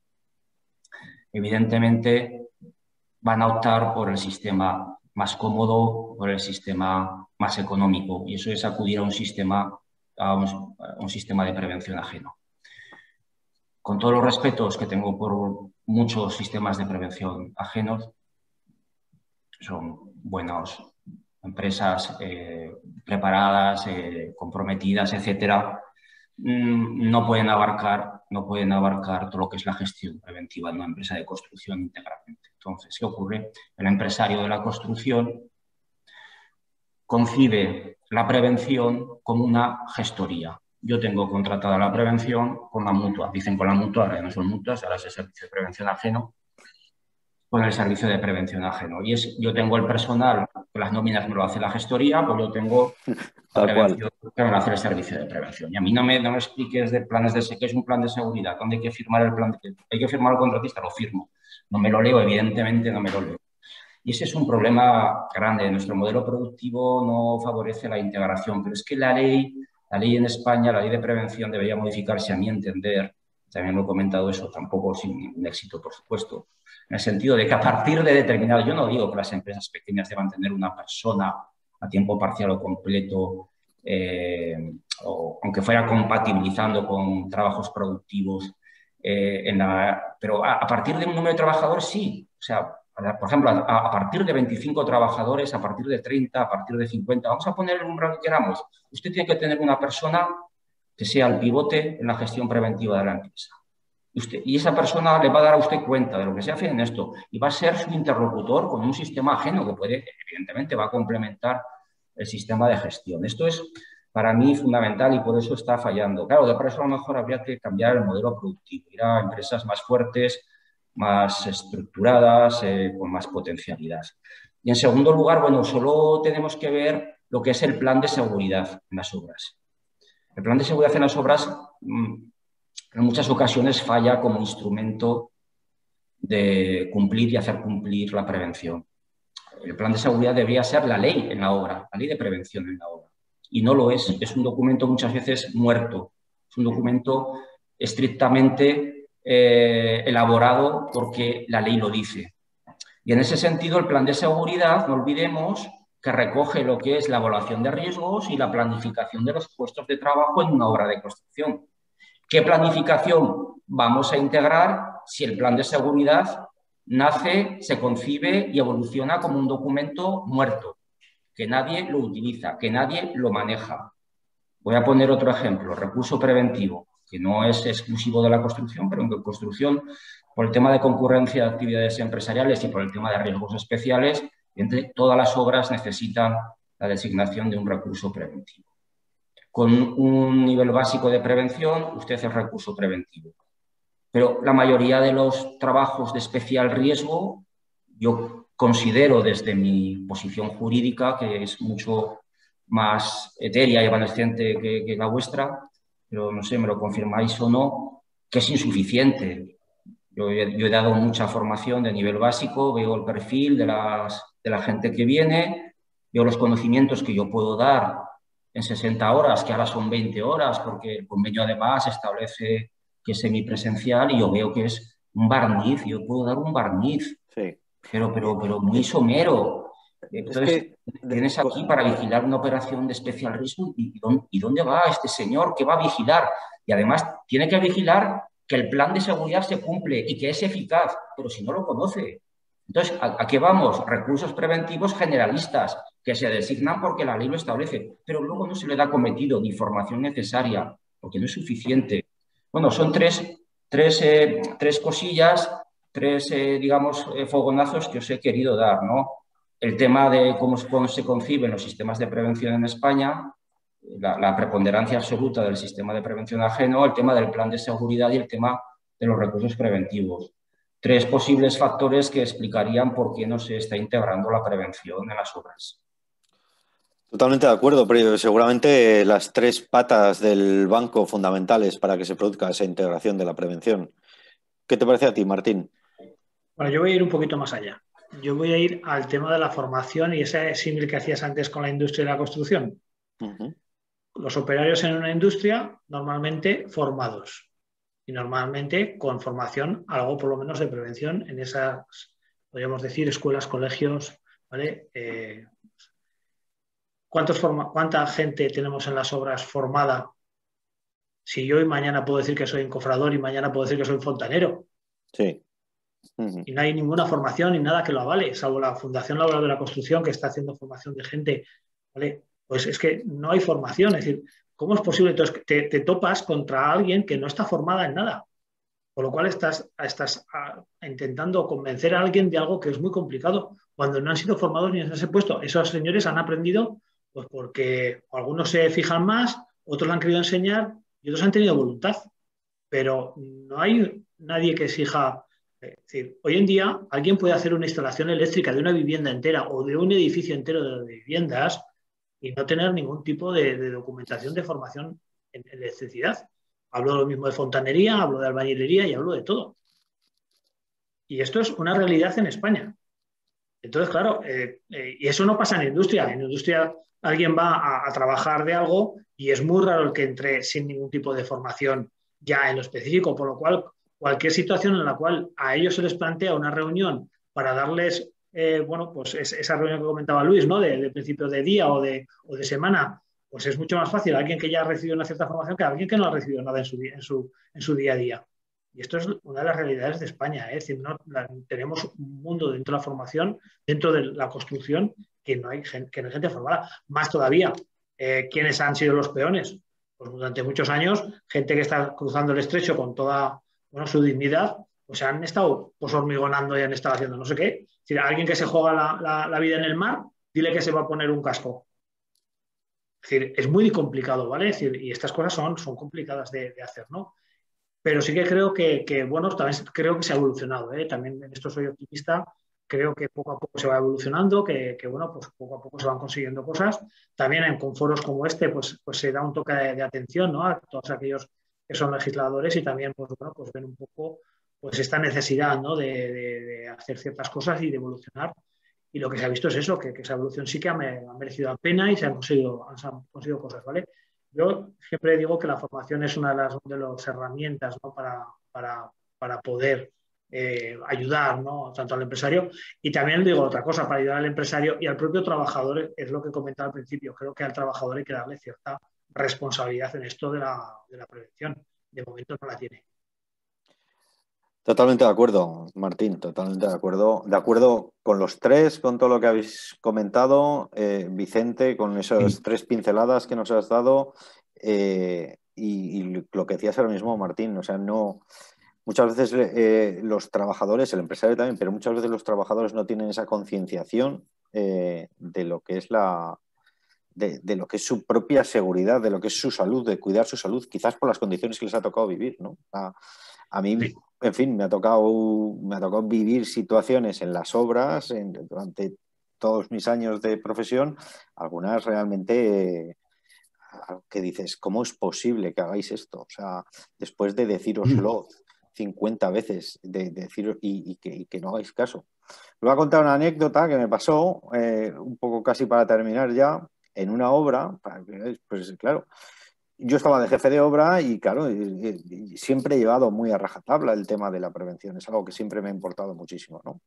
evidentemente van a optar por el sistema más cómodo, por el sistema más económico, y eso es acudir a un sistema de prevención ajeno. Con todos los respetos que tengo por muchos sistemas de prevención ajenos, son buenas empresas preparadas, comprometidas, etcétera, no pueden abarcar todo lo que es la gestión preventiva de una empresa de construcción íntegramente. Entonces, ¿qué ocurre? El empresario de la construcción concibe la prevención como una gestoría. Yo tengo contratada la prevención con la mutua. Dicen con la mutua, ahora no son mutuas, ahora es el servicio de prevención ajeno, con el servicio de prevención ajeno. Y yo tengo el personal, que las nóminas me lo hace la gestoría, pues yo tengo la prevención que me lo hace el servicio de prevención. Y a mí no me expliques de planes de qué es un plan de seguridad, dónde hay que firmar el plan, hay que firmar el contratista, lo firmo. No me lo leo, evidentemente no me lo leo. Y ese es un problema grande. Nuestro modelo productivo no favorece la integración, pero es que la ley en España, la ley de prevención, debería modificarse, a mi entender, también lo he comentado eso, tampoco sin éxito, por supuesto, en el sentido de que a partir de determinado, yo no digo que las empresas pequeñas deban tener una persona a tiempo parcial o completo, o aunque fuera compatibilizando con trabajos productivos, pero a partir de un número de trabajadores sí, o sea, por ejemplo, a partir de 25 trabajadores, a partir de 30, a partir de 50, vamos a poner el número que queramos. Usted tiene que tener una persona que sea el pivote en la gestión preventiva de la empresa. Y esa persona le va a dar a usted cuenta de lo que se hace en esto y va a ser su interlocutor con un sistema ajeno que puede, evidentemente, va a complementar el sistema de gestión. Esto es, para mí, fundamental y por eso está fallando. Claro, por eso a lo mejor habría que cambiar el modelo productivo, ir a empresas más fuertes, más estructuradas, con más potencialidad. Y en segundo lugar, bueno, solo tenemos que ver lo que es el plan de seguridad en las obras. El plan de seguridad en las obras en muchas ocasiones falla como instrumento de cumplir y hacer cumplir la prevención. El plan de seguridad debería ser la ley en la obra, la ley de prevención en la obra. Y no lo es. Es un documento muchas veces muerto. Es un documento estrictamente elaborado porque la ley lo dice. Y en ese sentido, el plan de seguridad, no olvidemos que recoge lo que es la evaluación de riesgos y la planificación de los puestos de trabajo en una obra de construcción. ¿Qué planificación vamos a integrar si el plan de seguridad nace, se concibe y evoluciona como un documento muerto, que nadie lo utiliza, que nadie lo maneja? Voy a poner otro ejemplo, recurso preventivo, que no es exclusivo de la construcción, pero en construcción, por el tema de concurrencia de actividades empresariales y por el tema de riesgos especiales, Todas las obras necesitan la designación de un recurso preventivo. Con un nivel básico de prevención, usted es recurso preventivo. Pero la mayoría de los trabajos de especial riesgo, yo considero desde mi posición jurídica, que es mucho más etérea y evanescente que la vuestra, pero no sé, me lo confirmáis o no, que es insuficiente. Yo he dado mucha formación de nivel básico, veo el perfil de la gente que viene, veo los conocimientos que yo puedo dar en 60 horas, que ahora son 20 horas, porque el convenio además establece que es semipresencial y yo veo que es un barniz, yo puedo dar un barniz, Sí. pero muy somero. Entonces, Es que, vienes aquí para vigilar una operación de especial riesgo y ¿dónde va este señor? ¿Qué va a vigilar? Y además tiene que vigilar que el plan de seguridad se cumple y que es eficaz, pero si no lo conoce. Entonces, ¿a qué vamos? Recursos preventivos generalistas que se designan porque la ley lo establece, pero luego no se le da cometido ni formación necesaria, porque no es suficiente. Bueno, son tres cosillas, digamos, fogonazos que os he querido dar, ¿no? El tema de cómo se conciben los sistemas de prevención en España, la preponderancia absoluta del sistema de prevención ajeno, el tema del plan de seguridad y el tema de los recursos preventivos. Tres posibles factores que explicarían por qué no se está integrando la prevención en las obras. Totalmente de acuerdo, pero seguramente las tres patas del banco fundamentales para que se produzca esa integración de la prevención. ¿Qué te parece a ti, Martín? Bueno, yo voy a ir un poquito más allá. Yo voy a ir al tema de la formación y ese símil que hacías antes con la industria y la construcción. Los operarios en una industria normalmente formados y normalmente con formación, algo por lo menos de prevención en esas, podríamos decir, escuelas, colegios, ¿vale? ¿Cuánta gente tenemos en las obras formada? Si yo hoy mañana puedo decir que soy encofrador y mañana puedo decir que soy fontanero. Sí. Y no hay ninguna formación ni nada que lo avale, salvo la Fundación Laboral de la Construcción, que está haciendo formación de gente, ¿vale? Pues es que no hay formación. Es decir, ¿cómo es posible? Entonces, te topas contra alguien que no está formada en nada. Por lo cual estás intentando convencer a alguien de algo que es muy complicado, cuando no han sido formados ni en ese puesto. Esos señores han aprendido pues porque algunos se fijan más, otros lo han querido enseñar y otros han tenido voluntad. Pero no hay nadie que exija. Es decir, hoy en día alguien puede hacer una instalación eléctrica de una vivienda entera o de un edificio entero de viviendas y no tener ningún tipo de documentación de formación en electricidad. Hablo lo mismo de fontanería, hablo de albañilería y hablo de todo. Y esto es una realidad en España. Entonces, claro, y eso no pasa en industria. En industria alguien va a trabajar de algo y es muy raro el que entre sin ningún tipo de formación ya en lo específico, por lo cual cualquier situación en la cual a ellos se les plantea una reunión para darles, bueno, pues esa reunión que comentaba Luis, ¿no? De principio de día o de semana, pues es mucho más fácil a alguien que ya ha recibido una cierta formación que a alguien que no ha recibido nada en su día a día. Y esto es una de las realidades de España, ¿eh? Es decir, tenemos un mundo dentro de la formación, dentro de la construcción, que no hay gente formada. Más todavía, ¿quiénes han sido los peones? Pues durante muchos años, gente que está cruzando el estrecho con toda su dignidad, pues han estado pues, hormigonando y han estado haciendo no sé qué. Es decir, alguien que se juega la vida en el mar, dile que se va a poner un casco. Es decir, es muy complicado, ¿vale? Es decir, y estas cosas son complicadas de hacer, ¿no? Pero sí que creo que bueno, también creo que se ha evolucionado, ¿eh? También en esto soy optimista, creo que poco a poco se va evolucionando, que bueno, pues poco a poco se van consiguiendo cosas. También con foros como este, pues se da un toque de atención, ¿no? A todos aquellos que son legisladores y también, pues bueno, pues ven un poco pues esta necesidad, ¿no? De hacer ciertas cosas y de evolucionar. Y lo que se ha visto es eso, que esa evolución sí que ha merecido la pena y se han conseguido cosas, ¿vale? Yo siempre digo que la formación es una de las herramientas, ¿no? para poder ayudar, ¿no? Tanto al empresario y también digo otra cosa, para ayudar al empresario y al propio trabajador, es lo que comentaba al principio. Creo que al trabajador hay que darle cierta responsabilidad en esto de la prevención. De momento no la tiene. Totalmente de acuerdo, Martín, totalmente de acuerdo. De acuerdo con los tres, con todo lo que habéis comentado, Vicente, con esas tres pinceladas que nos has dado y lo que decías ahora mismo, Martín, o sea, no... Muchas veces los trabajadores, el empresario también, pero muchas veces los trabajadores no tienen esa concienciación de lo que es de lo que es su propia seguridad, de lo que es su salud, de cuidar su salud, quizás por las condiciones que les ha tocado vivir, ¿no? A mí, sí. En fin, me ha tocado vivir situaciones en las obras durante todos mis años de profesión, algunas realmente que dices, ¿cómo es posible que hagáis esto? O sea, después de decíroslo 50 veces, de deciros y que no hagáis caso. Les voy a contar una anécdota que me pasó, un poco casi para terminar ya, en una obra, pues claro, yo estaba de jefe de obra y claro, siempre he llevado muy a rajatabla el tema de la prevención, es algo que siempre me ha importado muchísimo, ¿no?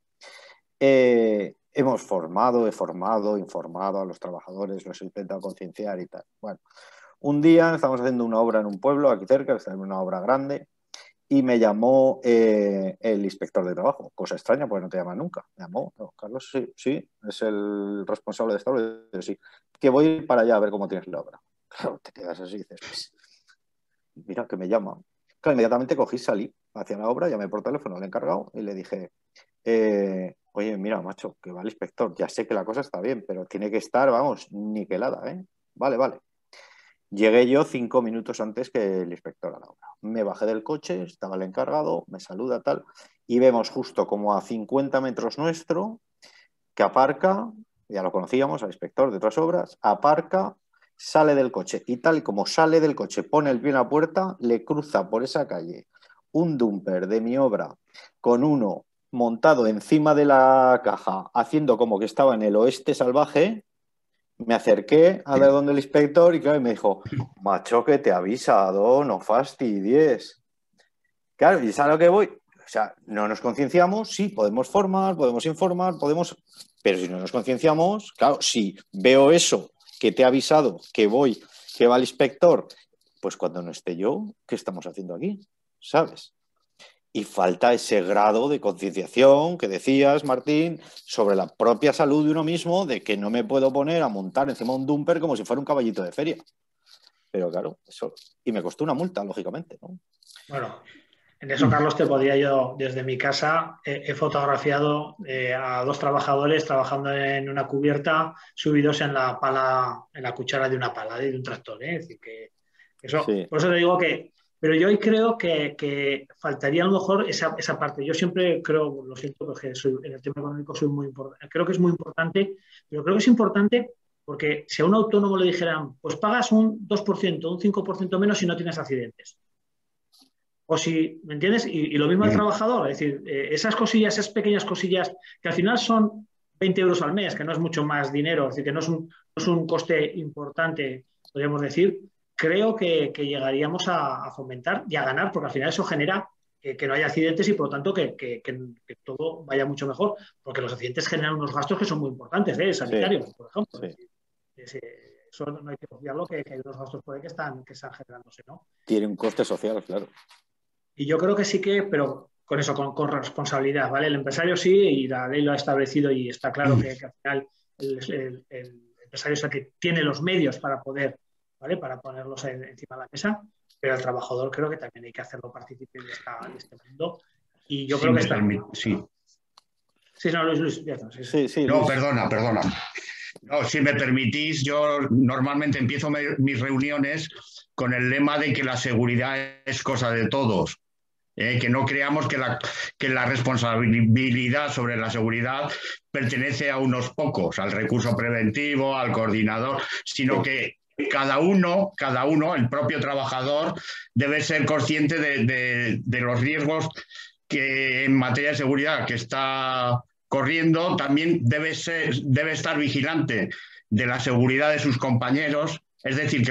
He formado, informado a los trabajadores, los he intentado concienciar y tal. Bueno, un día estamos haciendo una obra en un pueblo aquí cerca, una obra grande, y me llamó el inspector de trabajo, cosa extraña porque no te llaman nunca. Me llamó, no, Carlos, sí, es el responsable de esta obra, sí, que voy a ir para allá a ver cómo tienes la obra. Claro, te quedas así y dices, pues, mira que me llama. Claro, inmediatamente cogí, salí hacia la obra, llamé por teléfono al encargado y le dije, oye, mira, macho, que va el inspector, ya sé que la cosa está bien, pero tiene que estar, vamos, niquelada, ¿eh? Vale. Llegué yo 5 minutos antes que el inspector a la obra. Me bajé del coche, estaba el encargado, me saluda tal, y vemos justo como a 50 metros nuestro, que aparca, ya lo conocíamos, al inspector de otras obras, aparca, sale del coche, y tal y como sale del coche, pone el pie en la puerta, le cruza por esa calle un dumper de mi obra con uno montado encima de la caja, haciendo como que estaba en el oeste salvaje. Me acerqué a donde el inspector y claro, me dijo, macho, que te he avisado, no fastidies. Claro, y es a lo que voy. O sea, no nos concienciamos, sí, podemos formar, podemos informar, pero si no nos concienciamos, claro, si veo eso, que te he avisado, que va el inspector, pues cuando no esté yo, ¿qué estamos haciendo aquí? ¿Sabes? Y falta ese grado de concienciación que decías, Martín, sobre la propia salud de uno mismo, de que no me puedo poner a montar encima de un dumper como si fuera un caballito de feria. Pero claro, eso. Y me costó una multa, lógicamente, ¿no? Bueno, en eso, Carlos, te podría yo, desde mi casa, he fotografiado a 2 trabajadores trabajando en una cubierta, subidos en la pala, en la cuchara de una pala, de un tractor, ¿eh? Es decir, que eso, sí. Por eso te digo que. Pero yo hoy creo que faltaría a lo mejor esa parte. Yo siempre creo, lo siento, porque en el tema económico soy muy importante. Creo que es muy importante, pero creo que es importante porque si a un autónomo le dijeran, pues pagas un 2%, un 5% menos si no tienes accidentes. O si, ¿me entiendes? Y lo mismo al trabajador. Es decir, esas cosillas, esas pequeñas cosillas que al final son 20 euros al mes, que no es mucho más dinero, es decir, que no es un coste importante, podríamos decir. Creo que llegaríamos a fomentar y a ganar, porque al final eso genera que no haya accidentes y por lo tanto que todo vaya mucho mejor, porque los accidentes generan unos gastos que son muy importantes, sanitarios, sí, por ejemplo. Sí. Eso no hay que obviarlo, que hay unos gastos por ahí que están generándose, ¿no? Tiene un coste social, claro. Y yo creo que sí que, pero con eso, con responsabilidad, ¿vale? El empresario sí, y la ley lo ha establecido y está claro que al final el empresario es el que tiene los medios para poder, ¿vale? Para ponerlos encima de la mesa, pero el trabajador creo que también hay que hacerlo partícipe de este mundo. Y yo creo que está. Sí. Sí, no, Luis. Sí, no, Luis. Perdona. No, si me permitís, yo normalmente empiezo mis reuniones con el lema de que la seguridad es cosa de todos. Que no creamos que la responsabilidad sobre la seguridad pertenece a unos pocos, al recurso preventivo, al coordinador, sino que cada uno, el propio trabajador, debe ser consciente de los riesgos que en materia de seguridad que está corriendo. También debe estar vigilante de la seguridad de sus compañeros. Es decir,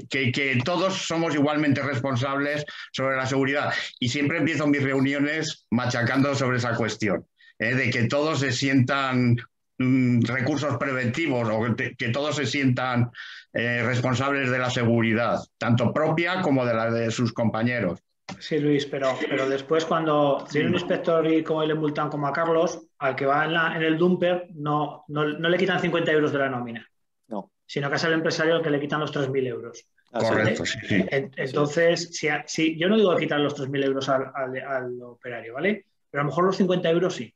que todos somos igualmente responsables sobre la seguridad. Y siempre empiezo mis reuniones machacando sobre esa cuestión, de que todos se sientan recursos preventivos o que todos se sientan responsables de la seguridad, tanto propia como de la de sus compañeros. Sí, Luis, pero después cuando viene un inspector y como le multan como a Carlos, al que va en el dumper no le quitan 50 euros de la nómina. No. Sino que es el empresario al que le quitan los 3.000 euros. Correcto, sí. Entonces, si yo no digo quitar los 3.000 euros al operario, ¿vale? Pero a lo mejor los 50 euros sí.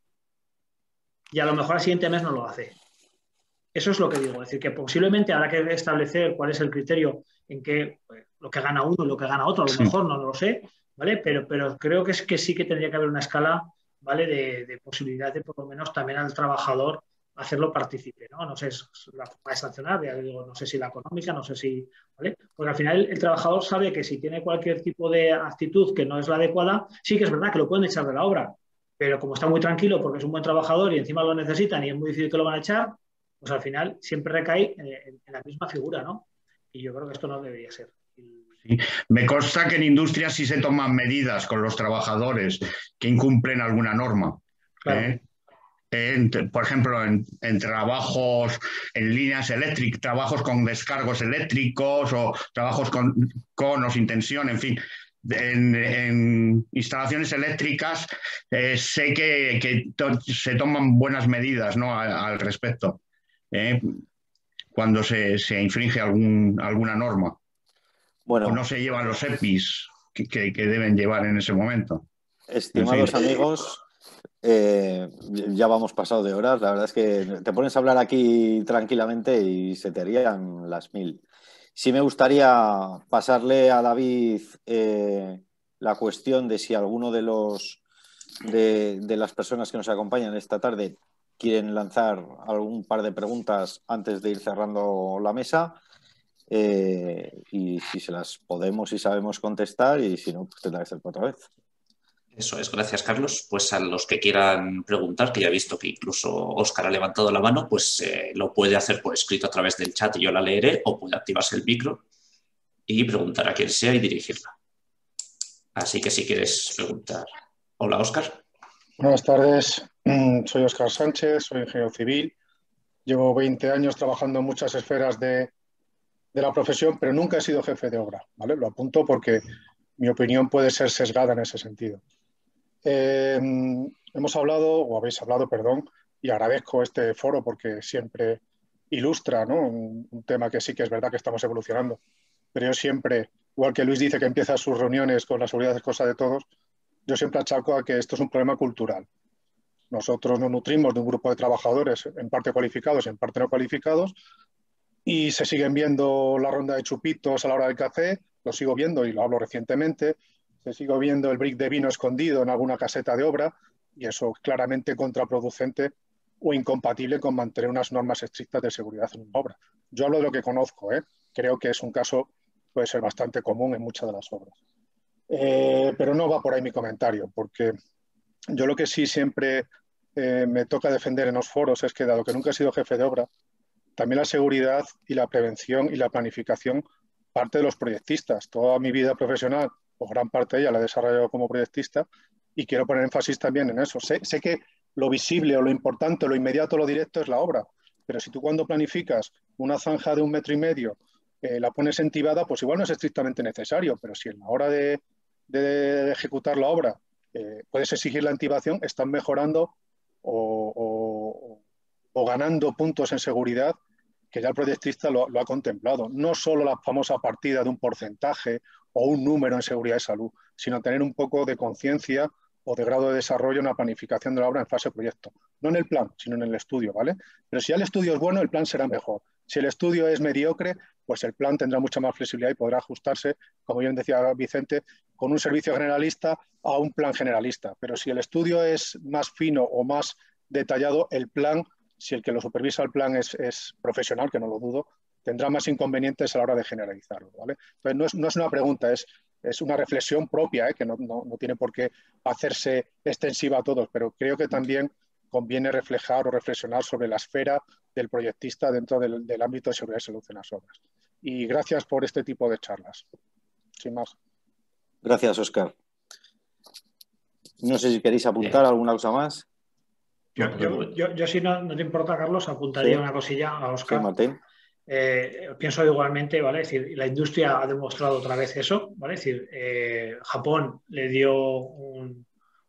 Y a lo mejor al siguiente mes no lo hace. Eso es lo que digo. Es decir, que posiblemente habrá que establecer cuál es el criterio en que lo que gana uno y lo que gana otro, a lo mejor no lo sé, ¿vale? Pero creo que es que sí que tendría que haber una escala, ¿vale? De posibilidad de por lo menos también al trabajador hacerlo partícipe, ¿no? No sé, es la forma de sancionar, ya digo, no sé si la económica, no sé si, ¿vale? Porque al final el trabajador sabe que si tiene cualquier tipo de actitud que no es la adecuada, sí que es verdad que lo pueden echar de la obra, pero como está muy tranquilo porque es un buen trabajador y encima lo necesitan y es muy difícil que lo van a echar, pues al final siempre recae en la misma figura, ¿no? Y yo creo que esto no debería ser. Sí. Me consta que en industria sí se toman medidas con los trabajadores que incumplen alguna norma. Claro. Por ejemplo, en trabajos en líneas eléctricas, trabajos con descargos eléctricos o trabajos con o sin tensión, en fin. En instalaciones eléctricas sé que se toman buenas medidas, ¿no? al respecto, cuando se infringe alguna norma. Bueno, O no se llevan los EPIs que deben llevar en ese momento. estimados amigos, ya vamos pasado de horas. La verdad es que te pones a hablar aquí tranquilamente y se te harían las 1000. Sí me gustaría pasarle a David la cuestión de si alguno de las personas que nos acompañan esta tarde quieren lanzar algún par de preguntas antes de ir cerrando la mesa. Y si se las podemos y sabemos contestar, y si no, pues tendrá que ser por otra vez. Eso es, gracias Carlos. Pues a los que quieran preguntar, que ya he visto que incluso Óscar ha levantado la mano, pues lo puede hacer por escrito a través del chat y yo la leeré, o puede activarse el micro y preguntar a quien sea y dirigirla. Así que si quieres preguntar. Hola Óscar. Buenas tardes, soy Óscar Sánchez, soy ingeniero civil. Llevo 20 años trabajando en muchas esferas de la profesión, pero nunca he sido jefe de obra, ¿vale? Lo apunto porque mi opinión puede ser sesgada en ese sentido. Hemos hablado, o habéis hablado, perdón, y agradezco este foro porque siempre ilustra, ¿no? Un tema que sí que es verdad que estamos evolucionando, pero yo siempre, igual que Luis dice que empieza sus reuniones con la seguridad es cosa de todos, yo siempre achaco a que esto es un problema cultural. Nosotros nos nutrimos de un grupo de trabajadores, en parte cualificados y en parte no cualificados, y se siguen viendo la ronda de chupitos a la hora del café, lo sigo viendo y lo hablo recientemente, se sigue viendo el brick de vino escondido en alguna caseta de obra, y eso es claramente contraproducente o incompatible con mantener unas normas estrictas de seguridad en una obra. Yo hablo de lo que conozco, creo que es un caso, puede ser bastante común en muchas de las obras. Pero no va por ahí mi comentario, porque yo lo que sí siempre me toca defender en los foros es que, dado que nunca he sido jefe de obra, también la seguridad y la prevención y la planificación parte de los proyectistas. Toda mi vida profesional, o gran parte de ella, la he desarrollado como proyectista y quiero poner énfasis también en eso. Sé que lo visible o lo importante o lo inmediato o lo directo es la obra, pero si tú cuando planificas una zanja de 1,5 metros la pones entibada, pues igual no es estrictamente necesario, pero si en la hora de ejecutar la obra puedes exigir la intibación, están mejorando o ganando puntos en seguridad que ya el proyectista lo ha contemplado. No solo la famosa partida de un porcentaje o un número en seguridad y salud, sino tener un poco de conciencia o de grado de desarrollo en la planificación de la obra en fase de proyecto. No en el plan, sino en el estudio, ¿vale? Pero si ya el estudio es bueno, el plan será mejor. Si el estudio es mediocre, pues el plan tendrá mucha más flexibilidad y podrá ajustarse, como bien decía Vicente, con un servicio generalista a un plan generalista. Pero si el estudio es más fino o más detallado, el plan, si el que lo supervisa el plan es profesional, que no lo dudo, tendrá más inconvenientes a la hora de generalizarlo, ¿vale? Entonces no es una pregunta, es una reflexión propia, que no tiene por qué hacerse extensiva a todos, pero creo que también conviene reflejar o reflexionar sobre la esfera del proyectista dentro del ámbito de seguridad y salud en las obras. Y gracias por este tipo de charlas. Sin más. Gracias, Óscar. No sé si queréis apuntar alguna cosa más. Yo si no te importa, Carlos, apuntaría una cosilla a Óscar. Sí, Martín. Pienso igualmente, ¿vale? Es decir, la industria ha demostrado otra vez eso, ¿vale? Es decir, Japón le dio un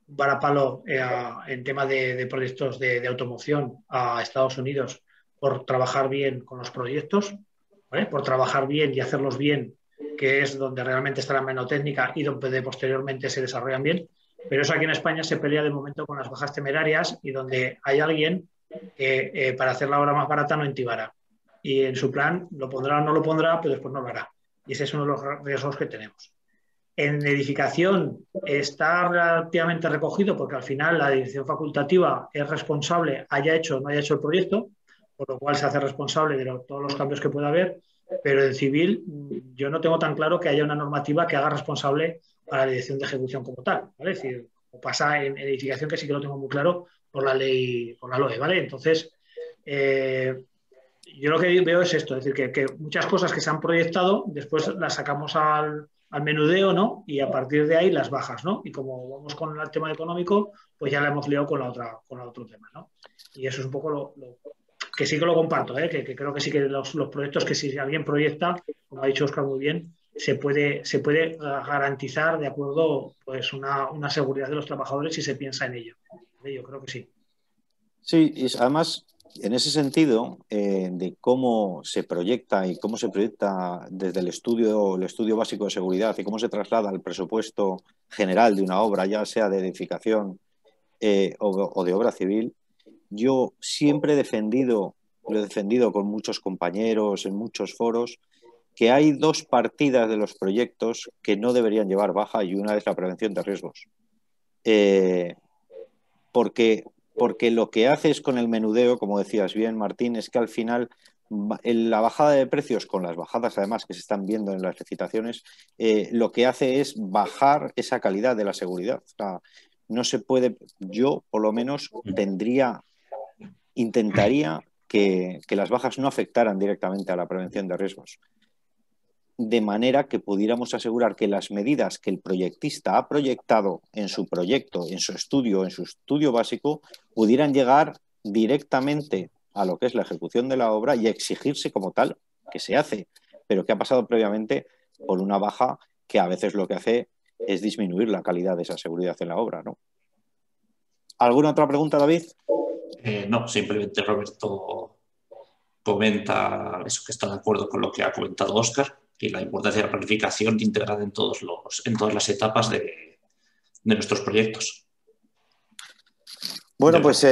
varapalo en tema de proyectos de automoción a Estados Unidos por trabajar bien con los proyectos, ¿vale? Por trabajar bien y hacerlos bien, que es donde realmente está la menotécnica y donde posteriormente se desarrollan bien. Pero eso aquí en España se pelea de momento con las bajas temerarias y donde hay alguien para hacer la obra más barata no intibará. Y en su plan lo pondrá o no lo pondrá, pero después no lo hará. Y ese es uno de los riesgos que tenemos. En edificación está relativamente recogido porque al final la dirección facultativa es responsable, haya hecho o no haya hecho el proyecto, por lo cual se hace responsable de todos los cambios que pueda haber, pero en civil yo no tengo tan claro que haya una normativa que haga responsable a la dirección de ejecución como tal, ¿vale? Es decir, o pasa en edificación, que sí que lo tengo muy claro por la ley, por la LOE, ¿vale? Entonces, yo lo que veo es esto, es decir, que muchas cosas que se han proyectado, después las sacamos al menudeo, ¿no? Y a partir de ahí las bajas, ¿no? Y como vamos con el tema económico, pues ya la hemos liado con el otro tema, ¿no? Y eso es un poco lo que sí que lo comparto, ¿eh? Que creo que sí que los proyectos que si alguien proyecta, como ha dicho Óscar muy bien, se puede garantizar de acuerdo pues una seguridad de los trabajadores si se piensa en ello. Yo creo que sí. Sí, y además, en ese sentido, de cómo se proyecta y cómo se proyecta desde el estudio básico de seguridad y cómo se traslada al presupuesto general de una obra, ya sea de edificación o de obra civil, yo siempre lo he defendido con muchos compañeros en muchos foros, que hay dos partidas de los proyectos que no deberían llevar baja y una es la prevención de riesgos. Porque lo que haces con el menudeo, como decías bien, Martín, es que al final la bajada de precios, con las bajadas además que se están viendo en las licitaciones, lo que hace es bajar esa calidad de la seguridad. O sea, no se puede, yo por lo menos intentaría que las bajas no afectaran directamente a la prevención de riesgos, de manera que pudiéramos asegurar que las medidas que el proyectista ha proyectado en su proyecto, en su estudio básico, pudieran llegar directamente a lo que es la ejecución de la obra y exigirse como tal, que se hace, pero que ha pasado previamente por una baja que a veces lo que hace es disminuir la calidad de esa seguridad en la obra, ¿no? ¿Alguna otra pregunta, David? No, simplemente Roberto comenta eso, que está de acuerdo con lo que ha comentado Óscar y la importancia de la planificación integrada en todas las etapas de nuestros proyectos. Bueno, pues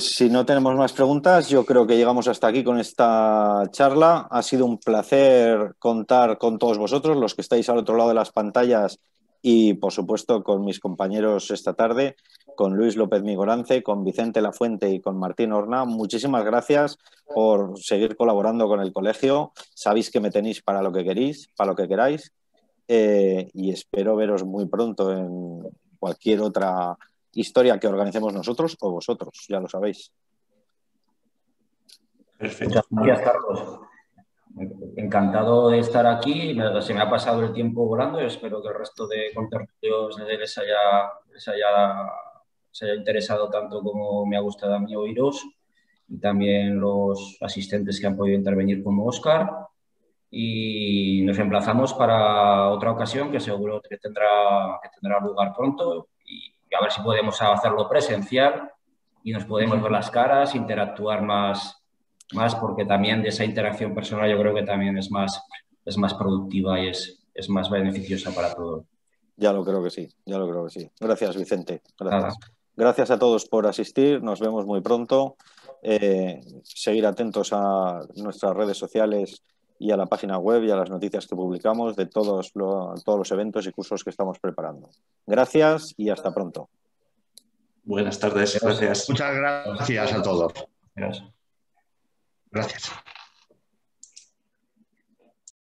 si no tenemos más preguntas, yo creo que llegamos hasta aquí con esta charla. Ha sido un placer contar con todos vosotros, los que estáis al otro lado de las pantallas y, por supuesto, con mis compañeros esta tarde, con Luis López Migorance, con Vicente Lafuente y con Martín Horna. Muchísimas gracias por seguir colaborando con el colegio. Sabéis que me tenéis para lo que queráis, y espero veros muy pronto en cualquier otra historia que organicemos nosotros o vosotros, ya lo sabéis. Perfecto. Muchas gracias, Carlos. Encantado de estar aquí. Se me ha pasado el tiempo volando y espero que el resto de contertulios les haya interesado tanto como me ha gustado a mí oíros, y también los asistentes que han podido intervenir como Óscar. Y nos emplazamos para otra ocasión que seguro que tendrá lugar pronto, y a ver si podemos hacerlo presencial y nos podemos ver las caras, interactuar más, porque también de esa interacción personal yo creo que también es más productiva y es más beneficiosa para todos. Ya lo creo que sí. Gracias, Vicente. Gracias. Gracias a todos por asistir. Nos vemos muy pronto. Seguir atentos a nuestras redes sociales y a la página web y a las noticias que publicamos de todos los eventos y cursos que estamos preparando. Gracias y hasta pronto. Buenas tardes. Gracias. Muchas gracias a todos. Gracias. Gracias.